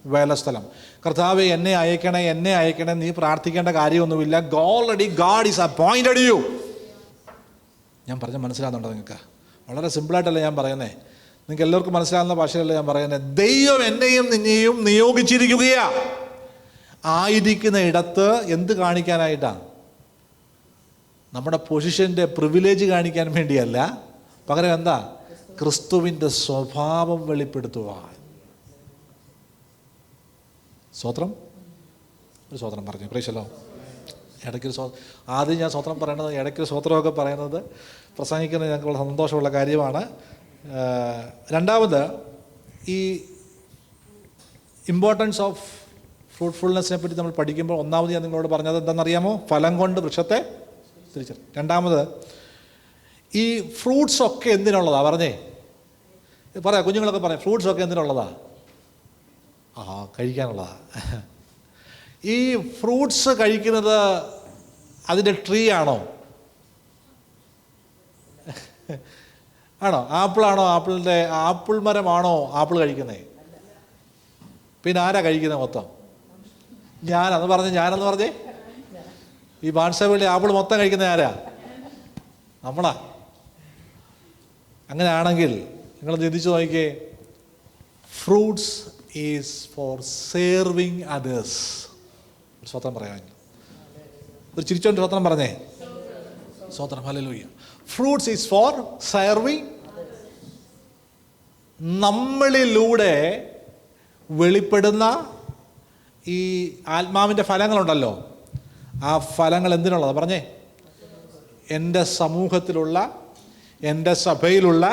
A: വേലസ്ഥലം. കർത്താവേ എന്നെ അയക്കണേ, നീ പ്രാർത്ഥിക്കേണ്ട കാര്യമൊന്നുമില്ല. Already God is appointed you. ഞാൻ പറഞ്ഞ മനസ്സിലാകുന്നുണ്ടോ നിങ്ങൾക്ക്? വളരെ സിമ്പിളായിട്ടല്ലേ ഞാൻ പറയുന്നത്, നിങ്ങൾക്ക് എല്ലാവർക്കും മനസ്സിലാകുന്ന ഭാഷയല്ലേ ഞാൻ പറയുന്നത്. ദൈവം എന്നെയും നിന്നെയും നിയോഗിച്ചിരിക്കുകയാ. ആയിരിക്കുന്ന ഇടത്ത് എന്ത് കാണിക്കാനായിട്ടാണ്? നമ്മുടെ പൊസിഷൻ്റെ പ്രിവിലേജ് കാണിക്കാൻ വേണ്ടിയല്ല, പകരം എന്താ? ക്രിസ്തുവിൻ്റെ സ്വഭാവം വെളിപ്പെടുത്തുവാൻ. സ്വത്രം ഒരു സ്വത്രം പറഞ്ഞു. പ്രേക്ഷല്ലോ, ഇടയ്ക്കൊരു ആദ്യം ഞാൻ സ്വത്രം പറയണത്, ഇടയ്ക്കൊരു സ്വത്രമൊക്കെ പറയുന്നത് പ്രസംഗിക്കുന്നത് ഞങ്ങൾക്ക് വളരെ സന്തോഷമുള്ള കാര്യമാണ്. രണ്ടാമത്, ഈ ഇമ്പോർട്ടൻസ് ഓഫ് ഫ്രൂട്ട്ഫുൾനെസ്സിനെ പറ്റി നമ്മൾ പഠിക്കുമ്പോൾ ഒന്നാമത് ഞാൻ നിങ്ങളോട് പറഞ്ഞത് എന്താണെന്നറിയാമോ? ഫലം കൊണ്ട് വൃക്ഷത്തെ തിരിച്ചറിയും. രണ്ടാമത്, ഈ ഫ്രൂട്ട്സൊക്കെ എന്തിനുള്ളതാ? പറഞ്ഞേ, പറയാം, കുഞ്ഞുങ്ങളൊക്കെ പറയാം, ഫ്രൂട്ട്സൊക്കെ എന്തിനുള്ളതാ? കഴിക്കാനുള്ളതാ. ഈ ഫ്രൂട്ട്സ് കഴിക്കുന്നത് അതിൻ്റെ ട്രീ ആണോ? ആപ്പിളാണോ? ആപ്പിൾ മരമാണോ ആപ്പിൾ കഴിക്കുന്നത്? പിന്നെ ആരാ കഴിക്കുന്നത് മൊത്തം? ഞാനെന്ന് പറഞ്ഞേ. ഈ ബാൺസേവയുടെ ആപ്പിൾ മൊത്തം കഴിക്കുന്ന ആരാ? നമ്മളാ. അങ്ങനെയാണെങ്കിൽ നിങ്ങൾ ചിന്തിച്ചു നോക്കിക്കേ, fruits is for serving others. ഒരു സ്വത്രം പറയാമെങ്കിൽ ഒരു ചിരിച്ചോണ്ട് സ്വത്രം പറഞ്ഞേ, സ്വത്രം. ഹല്ലേലൂയ. Fruits is for serving. നമ്മളിലൂടെ വെളിപ്പെടുന്ന ഈ ആത്മാവിൻ്റെ ഫലങ്ങളുണ്ടല്ലോ, ആ ഫലങ്ങൾ എന്തിനുള്ളത് പറഞ്ഞേ? എൻ്റെ സമൂഹത്തിലുള്ള, എൻ്റെ സഭയിലുള്ള,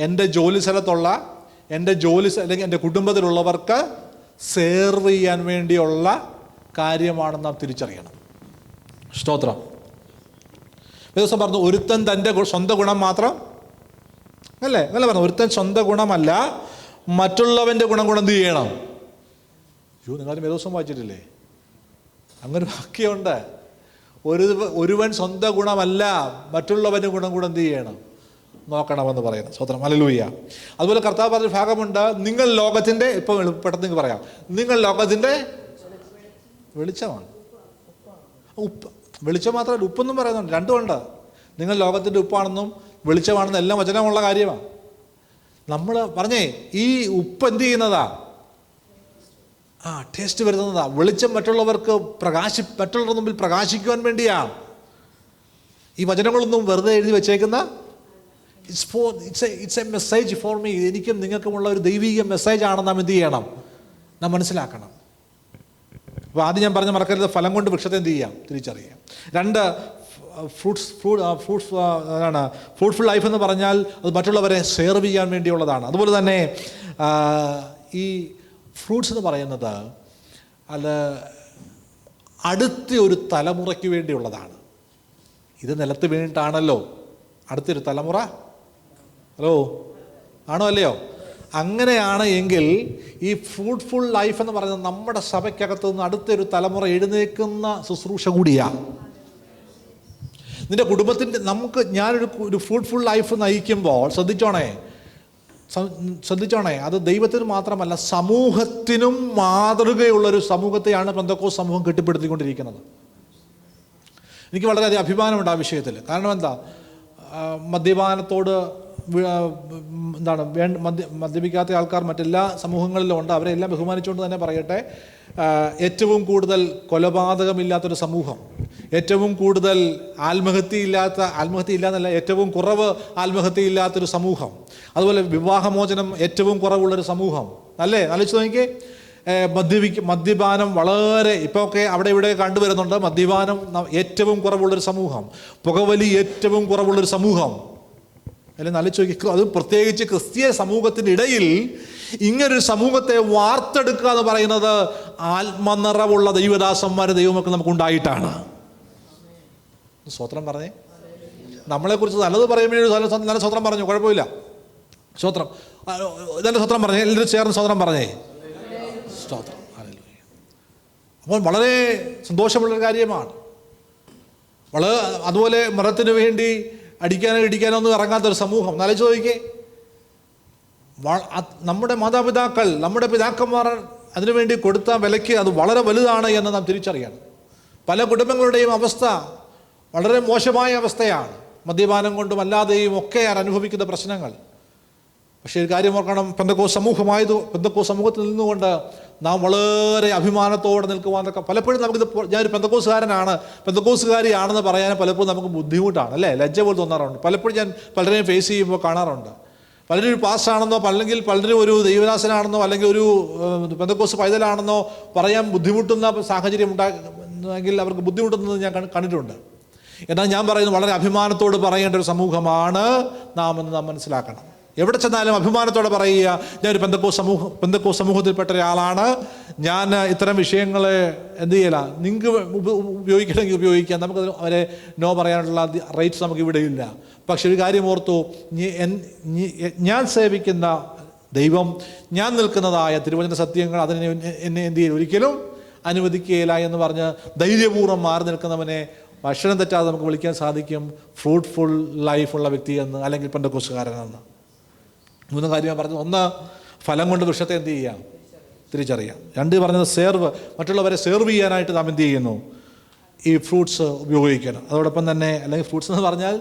A: എൻ്റെ ജോലി സ്ഥലത്തുള്ള, അല്ലെങ്കിൽ എൻ്റെ കുടുംബത്തിലുള്ളവർക്ക് സേർവ് ചെയ്യാൻ വേണ്ടിയുള്ള കാര്യമാണെന്ന് നാം തിരിച്ചറിയണം. സ്തോത്രം. ദിവസം പറഞ്ഞു, ഒരുത്തൻ തൻ്റെ സ്വന്തം ഗുണം മാത്രം അല്ലേ? അങ്ങനെ പറഞ്ഞു, ഒരുത്തൻ സ്വന്തം ഗുണമല്ല മറ്റുള്ളവൻ്റെ ഗുണം എന്ത് ചെയ്യണം? നിങ്ങളാരും ദിവസം വായിച്ചിട്ടില്ലേ? അങ്ങനെ വാക്യമുണ്ട്. ഒരുവൻ സ്വന്തം ഗുണമല്ല മറ്റുള്ളവൻ്റെ ഗുണം എന്ത് ചെയ്യണം? നോക്കണമെന്ന് പറയുന്നത്. സ്വത്രം. ഹല്ലേലൂയ. അതുപോലെ കർത്താവ് പറഞ്ഞ ഭാഗമുണ്ട്, നിങ്ങൾ ലോകത്തിൻ്റെ, ഇപ്പം പെട്ടെന്ന് നിങ്ങൾക്ക് പറയാം, നിങ്ങൾ ലോകത്തിൻ്റെ വെളിച്ചമാണ്. ഉപ്പ്, വെളിച്ചം മാത്രമല്ല ഉപ്പെന്നും പറയുന്നുണ്ട്, രണ്ടുമുണ്ട്. നിങ്ങൾ ലോകത്തിൻ്റെ ഉപ്പാണെന്നും വെളിച്ചമാണെന്നും എല്ലാം വചനമുള്ള കാര്യമാണ്. നമ്മൾ പറഞ്ഞേ, ഈ ഉപ്പ് എന്ത് ചെയ്യുന്നതാ? ടേസ്റ്റ് വരുന്നതാ. വെളിച്ചം മറ്റുള്ളവർക്ക് മറ്റുള്ളവരുടെ മുമ്പിൽ പ്രകാശിക്കുവാൻ വേണ്ടിയാണ്. ഈ വചനങ്ങളൊന്നും വെറുതെ എഴുതി വെച്ചേക്കുന്ന it's A message for me. എനിക്കും നിങ്ങൾക്കുമുള്ള ഒരു ദൈവിക മെസ്സേജാണ് നാം എന്ത് ചെയ്യണം? നാം മനസ്സിലാക്കണം. അപ്പോൾ ആദ്യം ഞാൻ പറഞ്ഞ മറക്കരുത്, ഫലം കൊണ്ട് വൃക്ഷത്തെ എന്ത് ചെയ്യാം? തിരിച്ചറിയാം. 2, ഫ്രൂട്ട്ഫുൾ ലൈഫ് എന്ന് പറഞ്ഞാൽ അത് മറ്റുള്ളവരെ സെർവ് ചെയ്യാൻ വേണ്ടിയുള്ളതാണ്. അതുപോലെ തന്നെ ഈ ഫ്രൂട്ട്സ് എന്ന് പറയുന്നത് അത് അടുത്ത ഒരു തലമുറയ്ക്ക് വേണ്ടിയുള്ളതാണ്. ഇത് നിലത്ത് വീണിട്ടാണല്ലോ അടുത്തൊരു തലമുറ. ഹലോ, ആണോ അല്ലയോ? അങ്ങനെയാണ് എങ്കിൽ ഈ ഫ്രൂട്ട്ഫുൾ ലൈഫ് എന്ന് പറയുന്നത് നമ്മുടെ സഭയ്ക്കകത്തു നിന്ന് അടുത്തൊരു തലമുറ എഴുന്നേൽക്കുന്ന ശുശ്രൂഷ കൂടിയാണ്. നിന്റെ കുടുംബത്തിൻ്റെ ഞാനൊരു ഫ്രൂട്ട്ഫുൾ ലൈഫ് നയിക്കുമ്പോൾ ശ്രദ്ധിച്ചോണേ, അത് ദൈവത്തിന് മാത്രമല്ല സമൂഹത്തിനും മാതൃകയുള്ളൊരു സമൂഹത്തെയാണ് പെന്തക്കോസ്ത് സമൂഹം കെട്ടിപ്പടുത്തിക്കൊണ്ടിരിക്കുന്നത്. എനിക്ക് വളരെയധികം അഭിമാനമുണ്ട് ആ വിഷയത്തിൽ. കാരണം എന്താ? മദ്യപാനത്തോട് മദ്യപിക്കാത്ത ആൾക്കാർ മറ്റെല്ലാ സമൂഹങ്ങളിലും ഉണ്ട്. അവരെല്ലാം ബഹുമാനിച്ചുകൊണ്ട് തന്നെ പറയട്ടെ, ഏറ്റവും കൂടുതൽ കൊലപാതകമില്ലാത്തൊരു സമൂഹം, ഏറ്റവും കൂടുതൽ ആത്മഹത്യയില്ലാന്നല്ല, ഏറ്റവും കുറവ് ആത്മഹത്യയില്ലാത്തൊരു സമൂഹം, അതുപോലെ വിവാഹമോചനം ഏറ്റവും കുറവുള്ളൊരു സമൂഹം അല്ലേ? ആലോചിച്ച് നോക്കിയേ. മദ്യപാനം വളരെ ഇപ്പോഴൊക്കെ അവിടെ ഇവിടെ കണ്ടുവരുന്നുണ്ട്. മദ്യപാനം ഏറ്റവും കുറവുള്ളൊരു സമൂഹം, പുകവലി ഏറ്റവും കുറവുള്ളൊരു സമൂഹം അല്ലെ? ആലോചിച്ച് നോക്കി. അത് പ്രത്യേകിച്ച് ക്രിസ്തീയ സമൂഹത്തിൻ്റെ ഇടയിൽ ഇങ്ങനൊരു സമൂഹത്തെ വാർത്തെടുക്കുക എന്ന് പറയുന്നത് ആത്മനിറവുള്ള ദൈവദാസന്മാരെ ദൈവമൊക്കെ നമുക്കുണ്ടായിട്ടാണ്. സ്തോത്രം പറഞ്ഞേ. നമ്മളെക്കുറിച്ച് നല്ലത് പറയുമ്പോഴേ നല്ല സ്തോത്രം പറഞ്ഞു, കുഴപ്പമില്ല. സ്തോത്രം, നല്ല സ്തോത്രം പറഞ്ഞേ. എല്ലാവരും ചേർന്ന് സ്തോത്രം പറഞ്ഞേ. സ്തോത്രം. ഹല്ലേലൂയ. അപ്പോൾ വളരെ സന്തോഷമുള്ളൊരു കാര്യമാണ്. അതുപോലെ മതത്തിന് വേണ്ടി ഇടിക്കാനോ ഒന്നും ഇറങ്ങാത്തൊരു സമൂഹം. നല്ല ചോദിക്കേ, നമ്മുടെ മാതാപിതാക്കൾ, നമ്മുടെ പിതാക്കന്മാർ അതിനുവേണ്ടി കൊടുത്ത വിലയ്ക്ക് അത് വളരെ വലുതാണ് എന്ന് നാം തിരിച്ചറിയണം. പല കുടുംബങ്ങളുടെയും അവസ്ഥ വളരെ മോശമായ അവസ്ഥയാണ്. മദ്യപാനം കൊണ്ടും അല്ലാതെയും ഒക്കെ അനുഭവിക്കുന്ന പ്രശ്നങ്ങൾ. പക്ഷേ ഒരു കാര്യം ഓർക്കണം, പെന്തക്കോസ്ത് സമൂഹത്തിൽ നിന്നുകൊണ്ട് നാം വളരെ അഭിമാനത്തോടെ നിൽക്കുവാനൊക്കെ പലപ്പോഴും നമുക്കിത്, ഞാനൊരു പെന്തക്കോസ്തുകാരിയാണെന്ന് പറയാൻ പലപ്പോഴും നമുക്ക് ബുദ്ധിമുട്ടാണ് അല്ലേ? ലജ്ജ പോലെ തോന്നാറുണ്ട്. പലപ്പോഴും ഞാൻ പലരെയും ഫേസ് ചെയ്യുമ്പോൾ കാണാറുണ്ട്. പലരും ഒരു പാസ്റ്റാണെന്നോ, അല്ലെങ്കിൽ പലരും ഒരു ദൈവദാസനാണെന്നോ, അല്ലെങ്കിൽ ഒരു പെന്തക്കോസ്ത് പൈതലാണെന്നോ പറയാൻ ബുദ്ധിമുട്ടുന്ന സാഹചര്യം ഉണ്ടായെങ്കിൽ അവർക്ക് ബുദ്ധിമുട്ടുന്നത് ഞാൻ കണ്ടിട്ടുണ്ട്. എന്നാൽ ഞാൻ പറയുന്നത് വളരെ അഭിമാനത്തോട് പറയേണ്ട ഒരു സമൂഹമാണ് നാം എന്ന് നാം മനസ്സിലാക്കണം. എവിടെ ചെന്നാലും അഭിമാനത്തോടെ പറയുക, ഞാനൊരു പെന്തക്കോസ്ത് സമൂഹത്തിൽപ്പെട്ട ഒരാളാണ്, ഞാൻ ഇത്തരം വിഷയങ്ങളെ എന്ത് ചെയ്യില്ല, നിങ്ങൾക്ക് ഉപയോഗിക്കണമെങ്കിൽ ഉപയോഗിക്കാം, നമുക്ക് അവരെ നോ പറയാനുള്ള റൈറ്റ്സ് നമുക്ക് ഇവിടെ ഇല്ല. പക്ഷെ ഒരു കാര്യം ഓർത്തു, ഞാൻ സേവിക്കുന്ന ദൈവം, ഞാൻ നിൽക്കുന്നതായ തിരുവചന സത്യങ്ങൾ അതിനെ എന്നെ എന്ത് ചെയ്യില്ല, ഒരിക്കലും അനുവദിക്കുകയില്ല എന്ന് പറഞ്ഞ് ധൈര്യപൂർവ്വം മാറി നിൽക്കുന്നവനെ ഭക്ഷണം തെറ്റാതെ നമുക്ക് വിളിക്കാൻ സാധിക്കും ഫ്രൂട്ട്ഫുൾ ലൈഫുള്ള വ്യക്തി എന്ന്, അല്ലെങ്കിൽ പെന്തക്കോസ്തുകാരനെന്ന്. 3 കാര്യം ഞാൻ പറഞ്ഞു. 1, ഫലം കൊണ്ട് വൃക്ഷത്തെ എന്ത് ചെയ്യാം? തിരിച്ചറിയാം. 2 പറഞ്ഞത് മറ്റുള്ളവരെ സെർവ് ചെയ്യാനായിട്ട് നാം എന്ത് ചെയ്യുന്നു? ഈ ഫ്രൂട്ട്സ് ഉപയോഗിക്കണം. അതോടൊപ്പം തന്നെ, അല്ലെങ്കിൽ ഫ്രൂട്ട്സ് എന്ന് പറഞ്ഞാൽ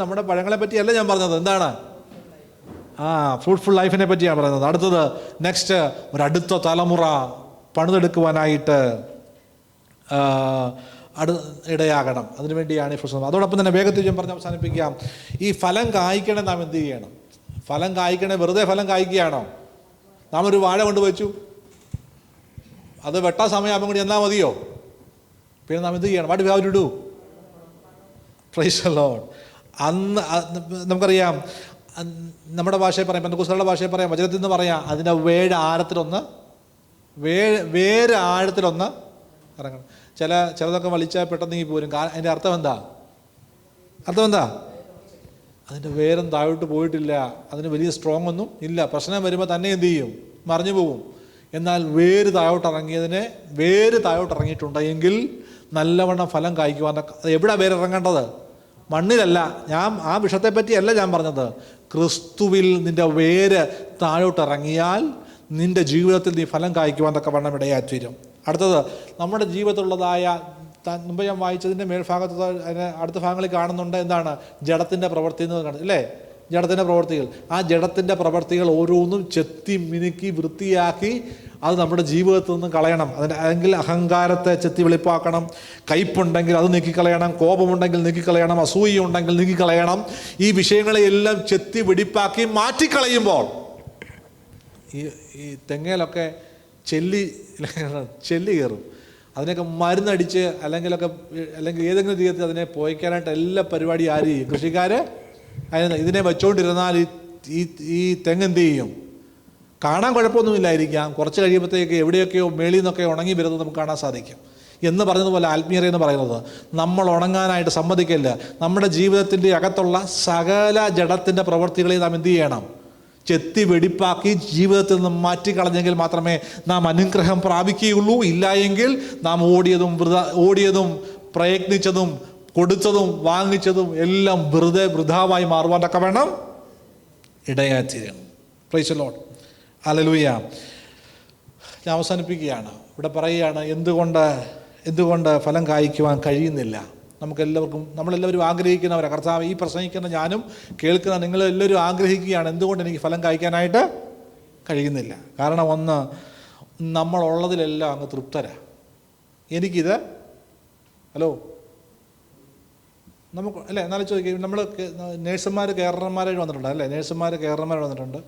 A: നമ്മുടെ പഴങ്ങളെ പറ്റിയല്ല ഞാൻ പറഞ്ഞത്. എന്താണ്? ഫ്രൂട്ട്ഫുൾ ലൈഫിനെ പറ്റിയാണ് പറയുന്നത്. അടുത്തത് നെക്സ്റ്റ്, ഒരടുത്ത തലമുറ പണിതെടുക്കുവാനായിട്ട് ഇടയാകണം. അതിനുവേണ്ടിയാണ് ഈ ഫ്രൂട്ട്സ്. അതോടൊപ്പം തന്നെ വേഗത്തിൽ ഞാൻ പറഞ്ഞ് അവസാനിപ്പിക്കാം. ഈ ഫലം കായ്ക്കണേ നാം എന്ത് ചെയ്യണം? ഫലം കായ്ക്കണേ വെറുതെ ഫലം കായ്ക്കുകയാണോ? നാം ഒരു വാഴ കൊണ്ടുവച്ചു, അത് വെട്ടാൻ സമയമാകുമ്പോൾ കൂടി എന്നാൽ മതിയോ? പിന്നെ നാം എന്ത് ചെയ്യണം? What we have to do? Praise the Lord. അന്ന് നമുക്കറിയാം, നമ്മുടെ ഭാഷയിൽ പറയാം, പെന്തക്കോസ്തുകാരുടെ ഭാഷയിൽ പറയാം, വചനത്തിൽ നിന്ന് പറയാം, അതിൻ്റെ വേര് ആഴത്തിലൊന്ന് ഇറങ്ങണം. ചിലതൊക്കെ വലിച്ചാൽ പെട്ടെന്ന് ഈ പോരും. അതിൻ്റെ അർത്ഥം എന്താ? അതിൻ്റെ വേരും താഴോട്ട് പോയിട്ടില്ല, അതിന് വലിയ സ്ട്രോങ് ഒന്നും ഇല്ല. പ്രശ്നം വരുമ്പോൾ തന്നെ എന്ത് ചെയ്യും? മറിഞ്ഞു പോകും. എന്നാൽ വേര് താഴോട്ടിറങ്ങിയിട്ടുണ്ടെങ്കിൽ നല്ലവണ്ണം ഫലം കായ്ക്കുവാൻ. എവിടെ വേരിറങ്ങേണ്ടത്? മണ്ണിലല്ല. ഞാൻ ആ വിഷയത്തെപ്പറ്റിയല്ല ഞാൻ പറഞ്ഞത്. ക്രിസ്തുവിൽ നിൻ്റെ വേര് താഴോട്ടിറങ്ങിയാൽ നിൻ്റെ ജീവിതത്തിൽ നീ ഫലം കായ്ക്കുവാൻ തക്കവണ്ണം ഇടയായിത്തീരും. അടുത്തത്, നമ്മുടെ ജീവിതത്തിലുള്ളതായ മുമ്പ് ഞാൻ വായിച്ചതിൻ്റെ മേൽഭാഗത്ത് അതിന് അടുത്ത ഭാഗങ്ങളിൽ കാണുന്നുണ്ട്. എന്താണ്? ജഡത്തിൻ്റെ പ്രവൃത്തി എന്ന് കാണുന്നത് അല്ലേ? ജഡത്തിൻ്റെ പ്രവൃത്തികൾ. ആ ജഡത്തിൻ്റെ പ്രവൃത്തികൾ ഓരോന്നും ചെത്തി മിനുക്കി വൃത്തിയാക്കി അത് നമ്മുടെ ജീവിതത്തിൽ നിന്ന് കളയണം. അല്ലെങ്കിൽ അഹങ്കാരത്തെ ചെത്തി വെളിപ്പാക്കണം. കയ്പുണ്ടെങ്കിൽ അത് നീക്കിക്കളയണം. കോപമുണ്ടെങ്കിൽ നീക്കിക്കളയണം. അസൂയുണ്ടെങ്കിൽ നീക്കിക്കളയണം. ഈ വിഷയങ്ങളെയെല്ലാം ചെത്തി വെടിപ്പാക്കി മാറ്റിക്കളയുമ്പോൾ ഈ തെങ്ങയിലൊക്കെ ചെല്ലി കയറും. അതിനൊക്കെ മരുന്നടിച്ച് അല്ലെങ്കിൽ ഏതെങ്കിലും രീതിയിൽ അതിനെ പോയിക്കാനായിട്ട് എല്ലാ പരിപാടി ആര് ചെയ്യും? കൃഷിക്കാർ. ഇതിനെ വെച്ചുകൊണ്ടിരുന്നാൽ ഈ തെങ്ങ് എന്ത് ചെയ്യും? കാണാൻ കുഴപ്പമൊന്നുമില്ലായിരിക്കാം. കുറച്ച് കഴിയുമ്പോഴത്തേക്ക് എവിടെയൊക്കെയോ മേളിൽ നിന്നൊക്കെ ഉണങ്ങി വരുന്നത് നമുക്ക് കാണാൻ സാധിക്കും. എന്ന് പറഞ്ഞതുപോലെ ആത്മീയത എന്ന് പറയുന്നത് നമ്മൾ ഉണങ്ങാനായിട്ട് സമ്മതിക്കില്ല. നമ്മുടെ ജീവിതത്തിൻ്റെ അകത്തുള്ള സകല ജഡത്തിൻ്റെ പ്രവൃത്തികളെ നാം എന്ത് ചെയ്യണം? ചെത്തി വെടിപ്പാക്കി ജീവിതത്തിൽ നിന്ന് മാറ്റിക്കളഞ്ഞെങ്കിൽ മാത്രമേ നാം അനുഗ്രഹം പ്രാപിക്കുകയുള്ളൂ. ഇല്ല എങ്കിൽ നാം ഓടിയതും പ്രയത്നിച്ചതും കൊടുത്തതും വാങ്ങിച്ചതും എല്ലാം വൃഥാവായി മാറുവാൻ തക്ക വേണം ഇടയായിത്തീരും. Praise the Lord. ഹല്ലേലൂയ. ഞാൻ അവസാനിപ്പിക്കുകയാണ്. ഇവിടെ പറയുകയാണ്, എന്തുകൊണ്ട് ഫലം കായ്ക്കുവാൻ കഴിയുന്നില്ല? നമ്മളെല്ലാവരും ആഗ്രഹിക്കുന്നവരാണ്. കർത്താവ്, ഈ പ്രസംഗിക്കുന്ന ഞാനും കേൾക്കുന്ന നിങ്ങളെല്ലാവരും ആഗ്രഹിക്കുകയാണ്, എന്തുകൊണ്ട് എനിക്ക് ഫലം കായ്ക്കാനായിട്ട് കഴിയുന്നില്ല? കാരണം ഒന്ന്, നമ്മളുള്ളതിലെല്ലാം അങ്ങ് തൃപ്തരാ. നമുക്കിത് നമുക്ക് അല്ലേ, എന്നാലും ചോദിക്കും, നമ്മൾ നേഴ്സുമാർ കേരളന്മാരായിട്ട് വന്നിട്ടുണ്ട് അല്ലേ? നേഴ്സുമാർ വന്നിട്ടുണ്ട്.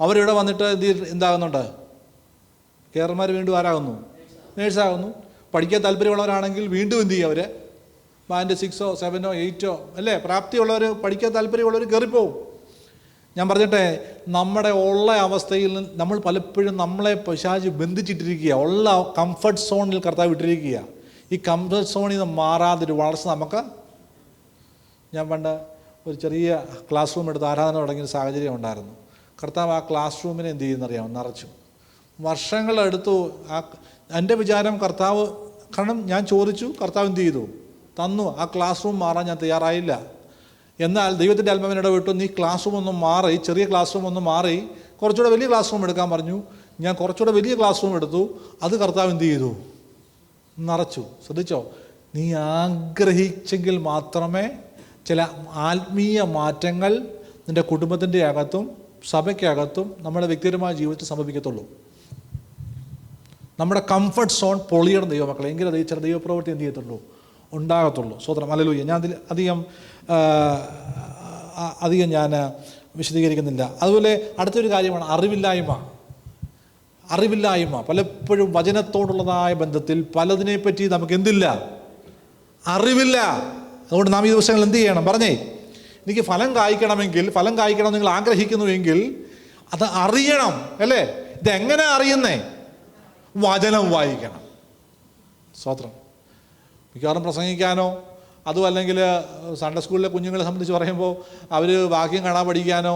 A: അവരിവിടെ വന്നിട്ട് എന്താകുന്നുണ്ട്? കേരളന്മാർ വീണ്ടും ആരാകുന്നു? നേഴ്സാകുന്നു. പഠിക്കാൻ താല്പര്യമുള്ളവരാണെങ്കിൽ വീണ്ടും എന്ത് ചെയ്യും? അവർ ബാൻഡ് 6ഓ 7ഓ 8ഓ അല്ലേ, പ്രാപ്തിയുള്ളവർ, പഠിക്കാൻ താല്പര്യമുള്ളവർ കയറിപ്പോവും. ഞാൻ പറഞ്ഞിട്ടെ, നമ്മുടെ ഉള്ള അവസ്ഥയിൽ നമ്മൾ പലപ്പോഴും നമ്മളെ പിശാച് ബന്ധിച്ചിട്ടിരിക്കുക. ഉള്ള കംഫർട്ട് സോണിൽ കർത്താവ് ഇട്ടിരിക്കുക. ഈ കംഫർട്ട് സോണിൽ നിന്ന് മാറാതൊരു വളർച്ച നമുക്ക്. ഞാൻ പണ്ട് ഒരു ചെറിയ ക്ലാസ് റൂം എടുത്ത് ആരാധന തുടങ്ങിയ സാഹചര്യം ഉണ്ടായിരുന്നു. കർത്താവ് ആ ക്ലാസ് റൂമിനെ എന്ത് ചെയ്യുന്നറിയാമോ? നിറച്ചു. വർഷങ്ങളെടുത്തു. എൻ്റെ വിചാരം കർത്താവ്, കാരണം ഞാൻ ചോദിച്ചു, കർത്താവ് എന്ത് ചെയ്തു? തന്നു. ആ ക്ലാസ് റൂം മാറാൻ ഞാൻ തയ്യാറായില്ല. എന്നാൽ ദൈവത്തിൻ്റെ ആത്മാവിനെ ഇടപെട്ടു, നീ ക്ലാസ് റൂം ഒന്ന് മാറി, ചെറിയ ക്ലാസ് റൂം ഒന്ന് മാറി കുറച്ചുകൂടെ വലിയ ക്ലാസ് റൂം എടുക്കാൻ പറഞ്ഞു. ഞാൻ കുറച്ചുകൂടെ വലിയ ക്ലാസ് റൂം എടുത്തു. അത് കർത്താവ് എന്ത് ചെയ്തു? നിറച്ചു. ശ്രദ്ധിച്ചോ? നീ ആഗ്രഹിച്ചെങ്കിൽ മാത്രമേ ചില ആത്മീയ മാറ്റങ്ങൾ നിൻ്റെ കുടുംബത്തിൻ്റെ അകത്തും സഭയ്ക്കകത്തും നമ്മുടെ വ്യക്തിപരമായ ജീവിതത്തിൽ സംഭവിക്കത്തുള്ളൂ. നമ്മുടെ കംഫർട്ട് സോൺ പൊളിയണം ദൈവമക്കളെ, എങ്കിലും ചില ദൈവപ്രവൃത്തി എന്ത് ചെയ്യത്തുള്ളൂ? ഉണ്ടാകത്തുള്ളൂ. സ്വതന്ത്രം. ഹല്ലേലൂയ. ഞാൻ അതിൽ അധികം ഞാൻ വിശദീകരിക്കുന്നില്ല. അതുപോലെ അടുത്തൊരു കാര്യമാണ് അറിവില്ലായ്മ. പലപ്പോഴും വചനത്തോടുള്ളതായ ബന്ധത്തിൽ പലതിനെപ്പറ്റി നമുക്ക് എന്തില്ല? അറിവില്ല. അതുകൊണ്ട് നാം ഈ ദിവസങ്ങളിൽ എന്ത് ചെയ്യണം? പറഞ്ഞേ, എനിക്ക് ഫലം കായ്ക്കണം നിങ്ങൾ ആഗ്രഹിക്കുന്നുവെങ്കിൽ അത് അറിയണം അല്ലേ? ഇതെങ്ങനെ അറിയുന്നേ? വചനം വായിക്കണം. സ്വതന്ത്രം. മിക്കവാറും പ്രസംഗിക്കാനോ അതും അല്ലെങ്കിൽ സൺഡേ സ്കൂളിലെ കുഞ്ഞുങ്ങളെ സംബന്ധിച്ച് പറയുമ്പോൾ അവർ വാക്യം കാണാൻ പഠിക്കാനോ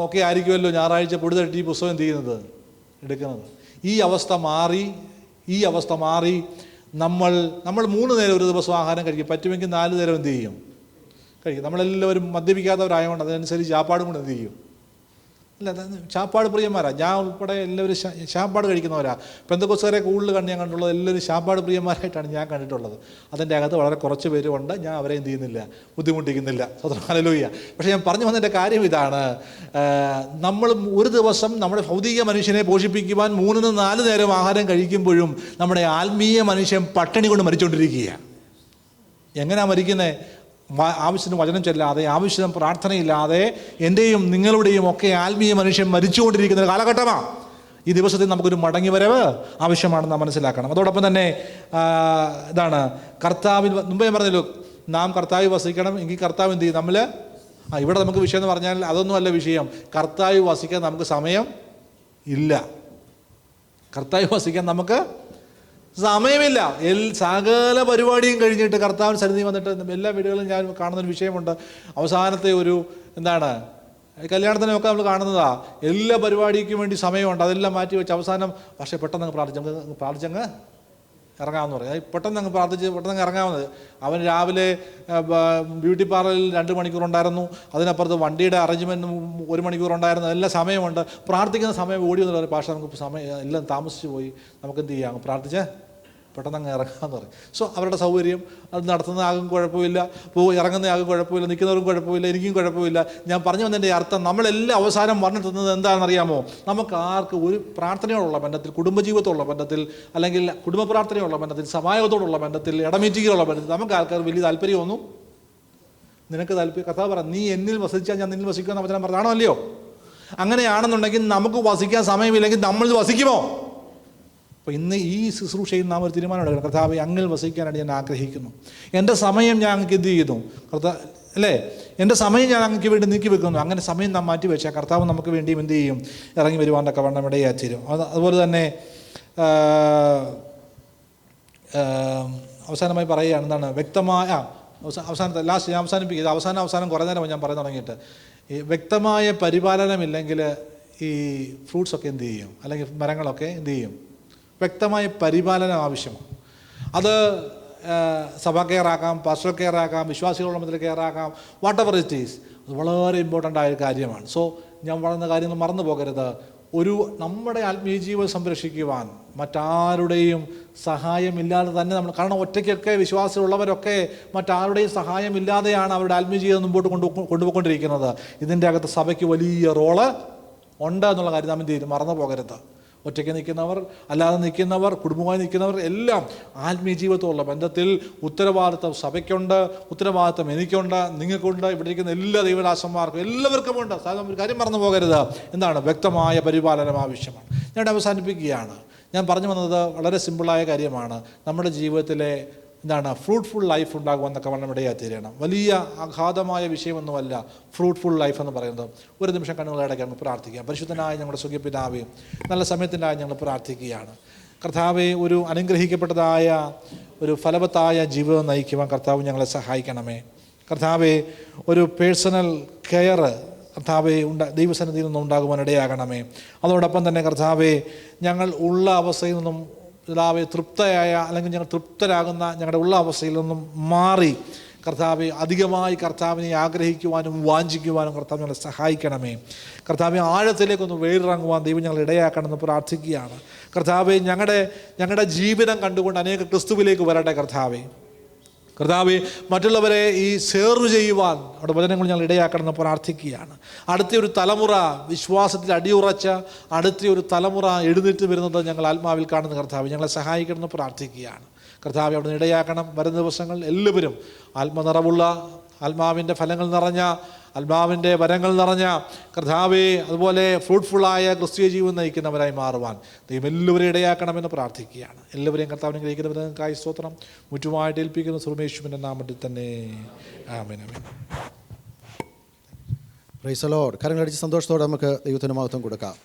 A: ഒക്കെ ആയിരിക്കുമല്ലോ ഞായറാഴ്ച പൊടി തട്ടി പുസ്തകം എന്ത് ചെയ്യുന്നത്? എടുക്കുന്നത്. ഈ അവസ്ഥ മാറി നമ്മൾ 3 നേരം ഒരു ദിവസം ആഹാരം കഴിക്കും. പറ്റുമെങ്കിൽ 4 നേരം എന്ത് ചെയ്യും? കഴിക്കും. നമ്മളെല്ലാവരും മദ്യപിക്കാത്തവരായതുകൊണ്ട് അതനുസരിച്ച് ചാപ്പാടും കൂടെ എന്ത് ചെയ്യും? അല്ല, ശാപ്പാട് പ്രിയന്മാരാണ്. ഞാൻ ഉൾപ്പെടെ എല്ലാവരും ശാപ്പാട് കഴിക്കുന്നവരാണ്. പെന്തക്കോസ്തുകാരെ കൂടുതൽ ഞാൻ കണ്ടിട്ടുള്ളത് എല്ലാവരും ശാപ്പാട് പ്രിയന്മാരായിട്ടാണ് ഞാൻ കണ്ടിട്ടുള്ളത്. അതിൻ്റെ അകത്ത് വളരെ കുറച്ച് പേരുമുണ്ട്. ഞാൻ അവരെ എന്ത് ചെയ്യുന്നില്ല, ബുദ്ധിമുട്ടിക്കുന്നില്ല. ഹല്ലേലൂയ. പക്ഷേ ഞാൻ പറഞ്ഞു വന്നതിൻ്റെ കാര്യം ഇതാണ്, നമ്മൾ ഒരു ദിവസം നമ്മുടെ ഭൗതിക മനുഷ്യനെ പോഷിപ്പിക്കുവാൻ 3-4 നേരം ആഹാരം കഴിക്കുമ്പോഴും നമ്മുടെ ആത്മീയ മനുഷ്യൻ പട്ടിണി കൊണ്ട് മരിച്ചുകൊണ്ടിരിക്കുകയാണ്. എങ്ങനെയാണ് മരിക്കുന്നത്? ആവശ്യത്തിന് വചനം ചെല്ലാതെ, ആവശ്യത്തിന് പ്രാർത്ഥനയില്ലാതെ എൻ്റെയും നിങ്ങളുടെയും ഒക്കെ ആത്മീയ മനുഷ്യൻ മരിച്ചുകൊണ്ടിരിക്കുന്ന ഒരു കാലഘട്ടമാണ്. ഈ ദിവസത്തിൽ നമുക്കൊരു മടങ്ങി വരവ് ആവശ്യമാണെന്ന് നാം മനസ്സിലാക്കണം. അതോടൊപ്പം തന്നെ ഇതാണ് കർത്താവിൽ, മുമ്പേ ഞാൻ പറഞ്ഞല്ലോ, നാം കർത്താവ് വസിക്കണം. എങ്കിൽ കർത്താവ് എന്ത് ചെയ്യും? നമ്മൾ ഇവിടെ നമുക്ക് വിഷയം എന്ന് പറഞ്ഞാൽ അതൊന്നുമല്ല വിഷയം. കർത്താവ് വസിക്കാൻ നമുക്ക് സമയം ഇല്ല. കർത്താവ് വസിക്കാൻ നമുക്ക് സമയമില്ല. സകല പരിപാടിയും കഴിഞ്ഞിട്ട് കർത്താവിന് സന്നിധി വന്നിട്ട് എല്ലാ വീടുകളിലും ഞാൻ കാണുന്നൊരു വിഷയമുണ്ട്. അവസാനത്തെ ഒരു എന്താണ്, കല്യാണത്തിനൊക്കെ നമ്മൾ കാണുന്നതാ, എല്ലാ പരിപാടിക്കും വേണ്ടി സമയമുണ്ട്, അതെല്ലാം മാറ്റി വെച്ച് അവസാനം പക്ഷേ പെട്ടെന്ന് പ്രാർത്ഥിച്ചങ്ങ് ഇറങ്ങാമെന്ന് പറയും. പെട്ടെന്ന് പെട്ടെന്ന് ഇറങ്ങാവുന്നത്. അവൻ രാവിലെ ബ്യൂട്ടി പാർലറിൽ 2 മണിക്കൂർ ഉണ്ടായിരുന്നു, അതിനപ്പുറത്ത് വണ്ടിയുടെ അറേഞ്ച്മെൻറ്റ് 1 മണിക്കൂർ ഉണ്ടായിരുന്നു, എല്ലാം സമയമുണ്ട്. പ്രാർത്ഥിക്കുന്ന സമയം ഓടി വന്നിട്ട് പറയും, പക്ഷേ നമുക്ക് സമയം എല്ലാം താമസിച്ച് പോയി, നമുക്ക് എന്ത് ചെയ്യാം, പ്രാർത്ഥിച്ച് പെട്ടെന്ന് അങ്ങ് ഇറങ്ങാമെന്ന് പറയും. സോ അവരുടെ സൗകര്യം, അത് നടത്തുന്ന ആകും കുഴപ്പമില്ല, ഇറങ്ങുന്ന ആകും കുഴപ്പമില്ല, നിൽക്കുന്നവർക്കും കുഴപ്പമില്ല, എനിക്കും കുഴപ്പമില്ല. ഞാൻ പറഞ്ഞു വന്നതിൻ്റെ അർത്ഥം, നമ്മളെല്ലാം അവസാനം പറഞ്ഞിട്ടുന്നത് എന്താണെന്നറിയാമോ? നമുക്ക് ആർക്ക് ഒരു പ്രാർത്ഥനയോടുള്ള ബന്ധത്തിൽ, കുടുംബജീവിതത്തോടുള്ള ബന്ധത്തിൽ, അല്ലെങ്കിൽ കുടുംബ പ്രാർത്ഥനയുള്ള ബന്ധത്തിൽ, സമായോഗത്തോടുള്ള ബന്ധത്തിൽ, ഇടമീറ്റിങ്ങുള്ള ബന്ധത്തിൽ നമുക്ക് ആൾക്കാർ വലിയ താല്പര്യമൊന്നും. നിനക്ക് താല്പര്യം, കഥ പറ, നീ എന്നിൽ വസിച്ചാൽ ഞാൻ നിന്നിൽ വസിക്കുമെന്ന് വചനം പറഞ്ഞാണോ അല്ലയോ? അങ്ങനെയാണെന്നുണ്ടെങ്കിൽ നമുക്ക് വസിക്കാൻ സമയമില്ലെങ്കിൽ നമ്മൾ വസിക്കുമോ? അപ്പോൾ ഇന്ന് ഈ ശുശ്രൂഷയിൽ നാം ഒരു തീരുമാനം എടുക്കണം. കർത്താവേ, അങ്ങിൽ വസിക്കാനായിട്ട് ഞാൻ ആഗ്രഹിക്കുന്നു. എൻ്റെ സമയം ഞാൻ അങ്ങക്ക് എന്ത് ചെയ്യുന്നു അല്ലേ? എൻ്റെ സമയം ഞാൻ അങ്ങക്ക് വേണ്ടി നീക്കി വെക്കുന്നു. അങ്ങനെ സമയം നാം മാറ്റി വെച്ചാൽ കർത്താവ് നമുക്ക് വേണ്ടിയും എന്ത് ചെയ്യും? ഇറങ്ങി വരുവാനൊക്കെ വണ്ണം ഇടയാച്ചേരും. അതുപോലെ തന്നെ അവസാനമായി പറയുകയാണ്, എന്താണ് വ്യക്തമായ അവസാനത്തെ ലാസ്റ്റ് ഞാൻ അവസാനിപ്പിക്കുക. അവസാനം കുറേ നേരം ഞാൻ പറയാൻ തുടങ്ങിയിട്ട്, ഈ വ്യക്തമായ പരിപാലനമില്ലെങ്കിൽ ഈ ഫ്രൂട്ട്സൊക്കെ എന്ത് ചെയ്യും, അല്ലെങ്കിൽ മരങ്ങളൊക്കെ എന്ത് ചെയ്യും? വ്യക്തമായ പരിപാലനം ആവശ്യമാണ്. അത് സഭ കെയറാക്കാം, പാസ്റ്റർ കെയറാക്കാം, വിശ്വാസികളുടെ മധ്യത്തിൽ കെയറാക്കാം, വാട്ട് എവർ ഇറ്റ് ഈസ്. അത് വളരെ ഇമ്പോർട്ടൻ്റ് ആയ കാര്യമാണ്. സോ ഞാൻ പറയുന്ന കാര്യങ്ങൾ മറന്നു പോകരുത്. നമ്മുടെ ആത്മീയ ജീവിതം സംരക്ഷിക്കുവാൻ മറ്റാരുടെയും സഹായമില്ലാതെ തന്നെ നമ്മൾ, കാരണം ഒറ്റയ്ക്കൊക്കെ വിശ്വാസമുള്ളവരൊക്കെ മറ്റാരുടെയും സഹായമില്ലാതെയാണ് അവരുടെ ആത്മീയ ജീവിതം മുമ്പോട്ട് കൊണ്ടുപോയിക്കൊണ്ടിരിക്കുന്നത്. ഇതിൻ്റെ അകത്ത് സഭയ്ക്ക് വലിയ റോള് ഉണ്ട് എന്നുള്ള കാര്യം നാം എന്ത് ചെയ്യും? മറന്നു പോകരുത്. ഒറ്റയ്ക്ക് നിൽക്കുന്നവർ, അല്ലാതെ നിൽക്കുന്നവർ, കുടുംബമായി നിൽക്കുന്നവർ എല്ലാം ആത്മീയ ജീവിതത്തോടുള്ള ബന്ധത്തിൽ ഉത്തരവാദിത്വം സഭയ്ക്കുണ്ട്, ഉത്തരവാദിത്വം എനിക്കുണ്ട്, നിങ്ങൾക്കുണ്ട്, ഇവിടെ ഇരിക്കുന്ന എല്ലാ ദൈവദാസന്മാർക്കും എല്ലാവർക്കുമുണ്ട്. ഒരു കാര്യം മറന്നു പോകരുത്, എന്താണ്? വ്യക്തമായ പരിപാലനം ആവശ്യമാണ്. ഞാൻ അവസാനിപ്പിക്കുകയാണ്. ഞാൻ പറഞ്ഞു വന്നത് വളരെ സിമ്പിളായ കാര്യമാണ്. നമ്മുടെ ജീവിതത്തിലെ എന്താണ് ഫ്രൂട്ട്ഫുൾ ലൈഫ് ഉണ്ടാകുമെന്നൊക്കെ വളരെ ഇടയായിത്തീരണം. വലിയ അഗാധമായ വിഷയമൊന്നുമല്ല ഫ്രൂട്ട്ഫുൾ ലൈഫ് എന്ന് പറയുന്നത്. ഒരു നിമിഷം കണ്ണുകളടയ്ക്ക് നമുക്ക് പ്രാർത്ഥിക്കാം. പരിശുദ്ധനായ ഞങ്ങളുടെ സ്വർഗ്ഗീയ പിതാവേ, നല്ല സമയത്തിനായി ഞങ്ങൾ പ്രാർത്ഥിക്കുകയാണ്. കർത്താവെ, ഒരു അനുഗ്രഹിക്കപ്പെട്ടതായ ഒരു ഫലവത്തായ ജീവിതം നയിക്കുവാൻ കർത്താവ് ഞങ്ങളെ സഹായിക്കണമേ. കർത്താവെ, ഒരു പേഴ്സണൽ കെയർ കർത്താവെ ദൈവസന്നിധിയിൽ നിന്നും ഉണ്ടാകുവാൻ ഇടയാകണമേ. അതോടൊപ്പം തന്നെ കർത്താവെ, ഞങ്ങൾ ഉള്ള അവസ്ഥയിൽ നിന്നും കർത്താവെ തൃപ്തയായ, അല്ലെങ്കിൽ ഞങ്ങൾ തൃപ്തരാകുന്ന ഞങ്ങളുടെ ഉള്ള അവസ്ഥയിൽ നിന്നും മാറി കർത്താവെ അധികമായി കർത്താവിനെ ആഗ്രഹിക്കുവാനും വാഞ്ചിക്കുവാനും കർത്താവ് ഞങ്ങളെ സഹായിക്കണമേ. കർത്താവെ, ആഴത്തിലേക്കൊന്ന് വേറിറങ്ങുവാൻ ദൈവം ഞങ്ങൾ ഇടയാക്കണമെന്ന് പ്രാർത്ഥിക്കുകയാണ്. കർത്താവെ, ഞങ്ങളുടെ ജീവിതം കണ്ടുകൊണ്ട് അനേക ക്രിസ്തുവിലേക്ക് വരട്ടെ. കർത്താവെ, മറ്റുള്ളവരെ ഈ സെർവ് ചെയ്യുവാൻ അവിടെ വചനങ്ങൾ ഞങ്ങൾ ഇടയാക്കണമെന്ന് പ്രാർത്ഥിക്കുകയാണ്. അടുത്തൊരു തലമുറ വിശ്വാസത്തിൽ അടിയുറച്ച അടുത്തൊരു തലമുറ എഴുന്നേറ്റ് വരുന്നത് ഞങ്ങൾ ആത്മാവിൽ കാണുന്ന കർത്താവ് ഞങ്ങളെ സഹായിക്കണമെന്ന് പ്രാർത്ഥിക്കുകയാണ്. കർത്താവെ, അവിടെ നിന്ന് ഇടയാക്കണം. വരുന്ന ദിവസങ്ങൾ എല്ലാവരും ആത്മനിറവുള്ള, ആത്മാവിൻ്റെ ഫലങ്ങൾ നിറഞ്ഞ, ആത്മാവിൻ്റെ വരങ്ങൾ നിറഞ്ഞ കർത്താവെ, അതുപോലെ ഫ്രൂട്ട്ഫുള്ളായ ക്രിസ്തീയ ജീവിതം നയിക്കുന്നവരായി മാറുവാൻ ദൈവം എല്ലാവരെയും ഇടയാക്കണമെന്ന് പ്രാർത്ഥിക്കുകയാണ്. എല്ലാവരെയും കർത്താവിനെ ഗ്രഹിക്കുന്നവരായി സ്തോത്രം മുറ്റുമായിട്ട് ഏൽപ്പിക്കുന്ന സുരമേശ്വരൻ്റെ നാമത്തിൽ തന്നെ ആമേൻ.
C: Price the Lord. കരങ്ങളടിച്ച് സന്തോഷത്തോടെ നമുക്ക് ദൈവത്തിന് മഹത്വം കൊടുക്കാം.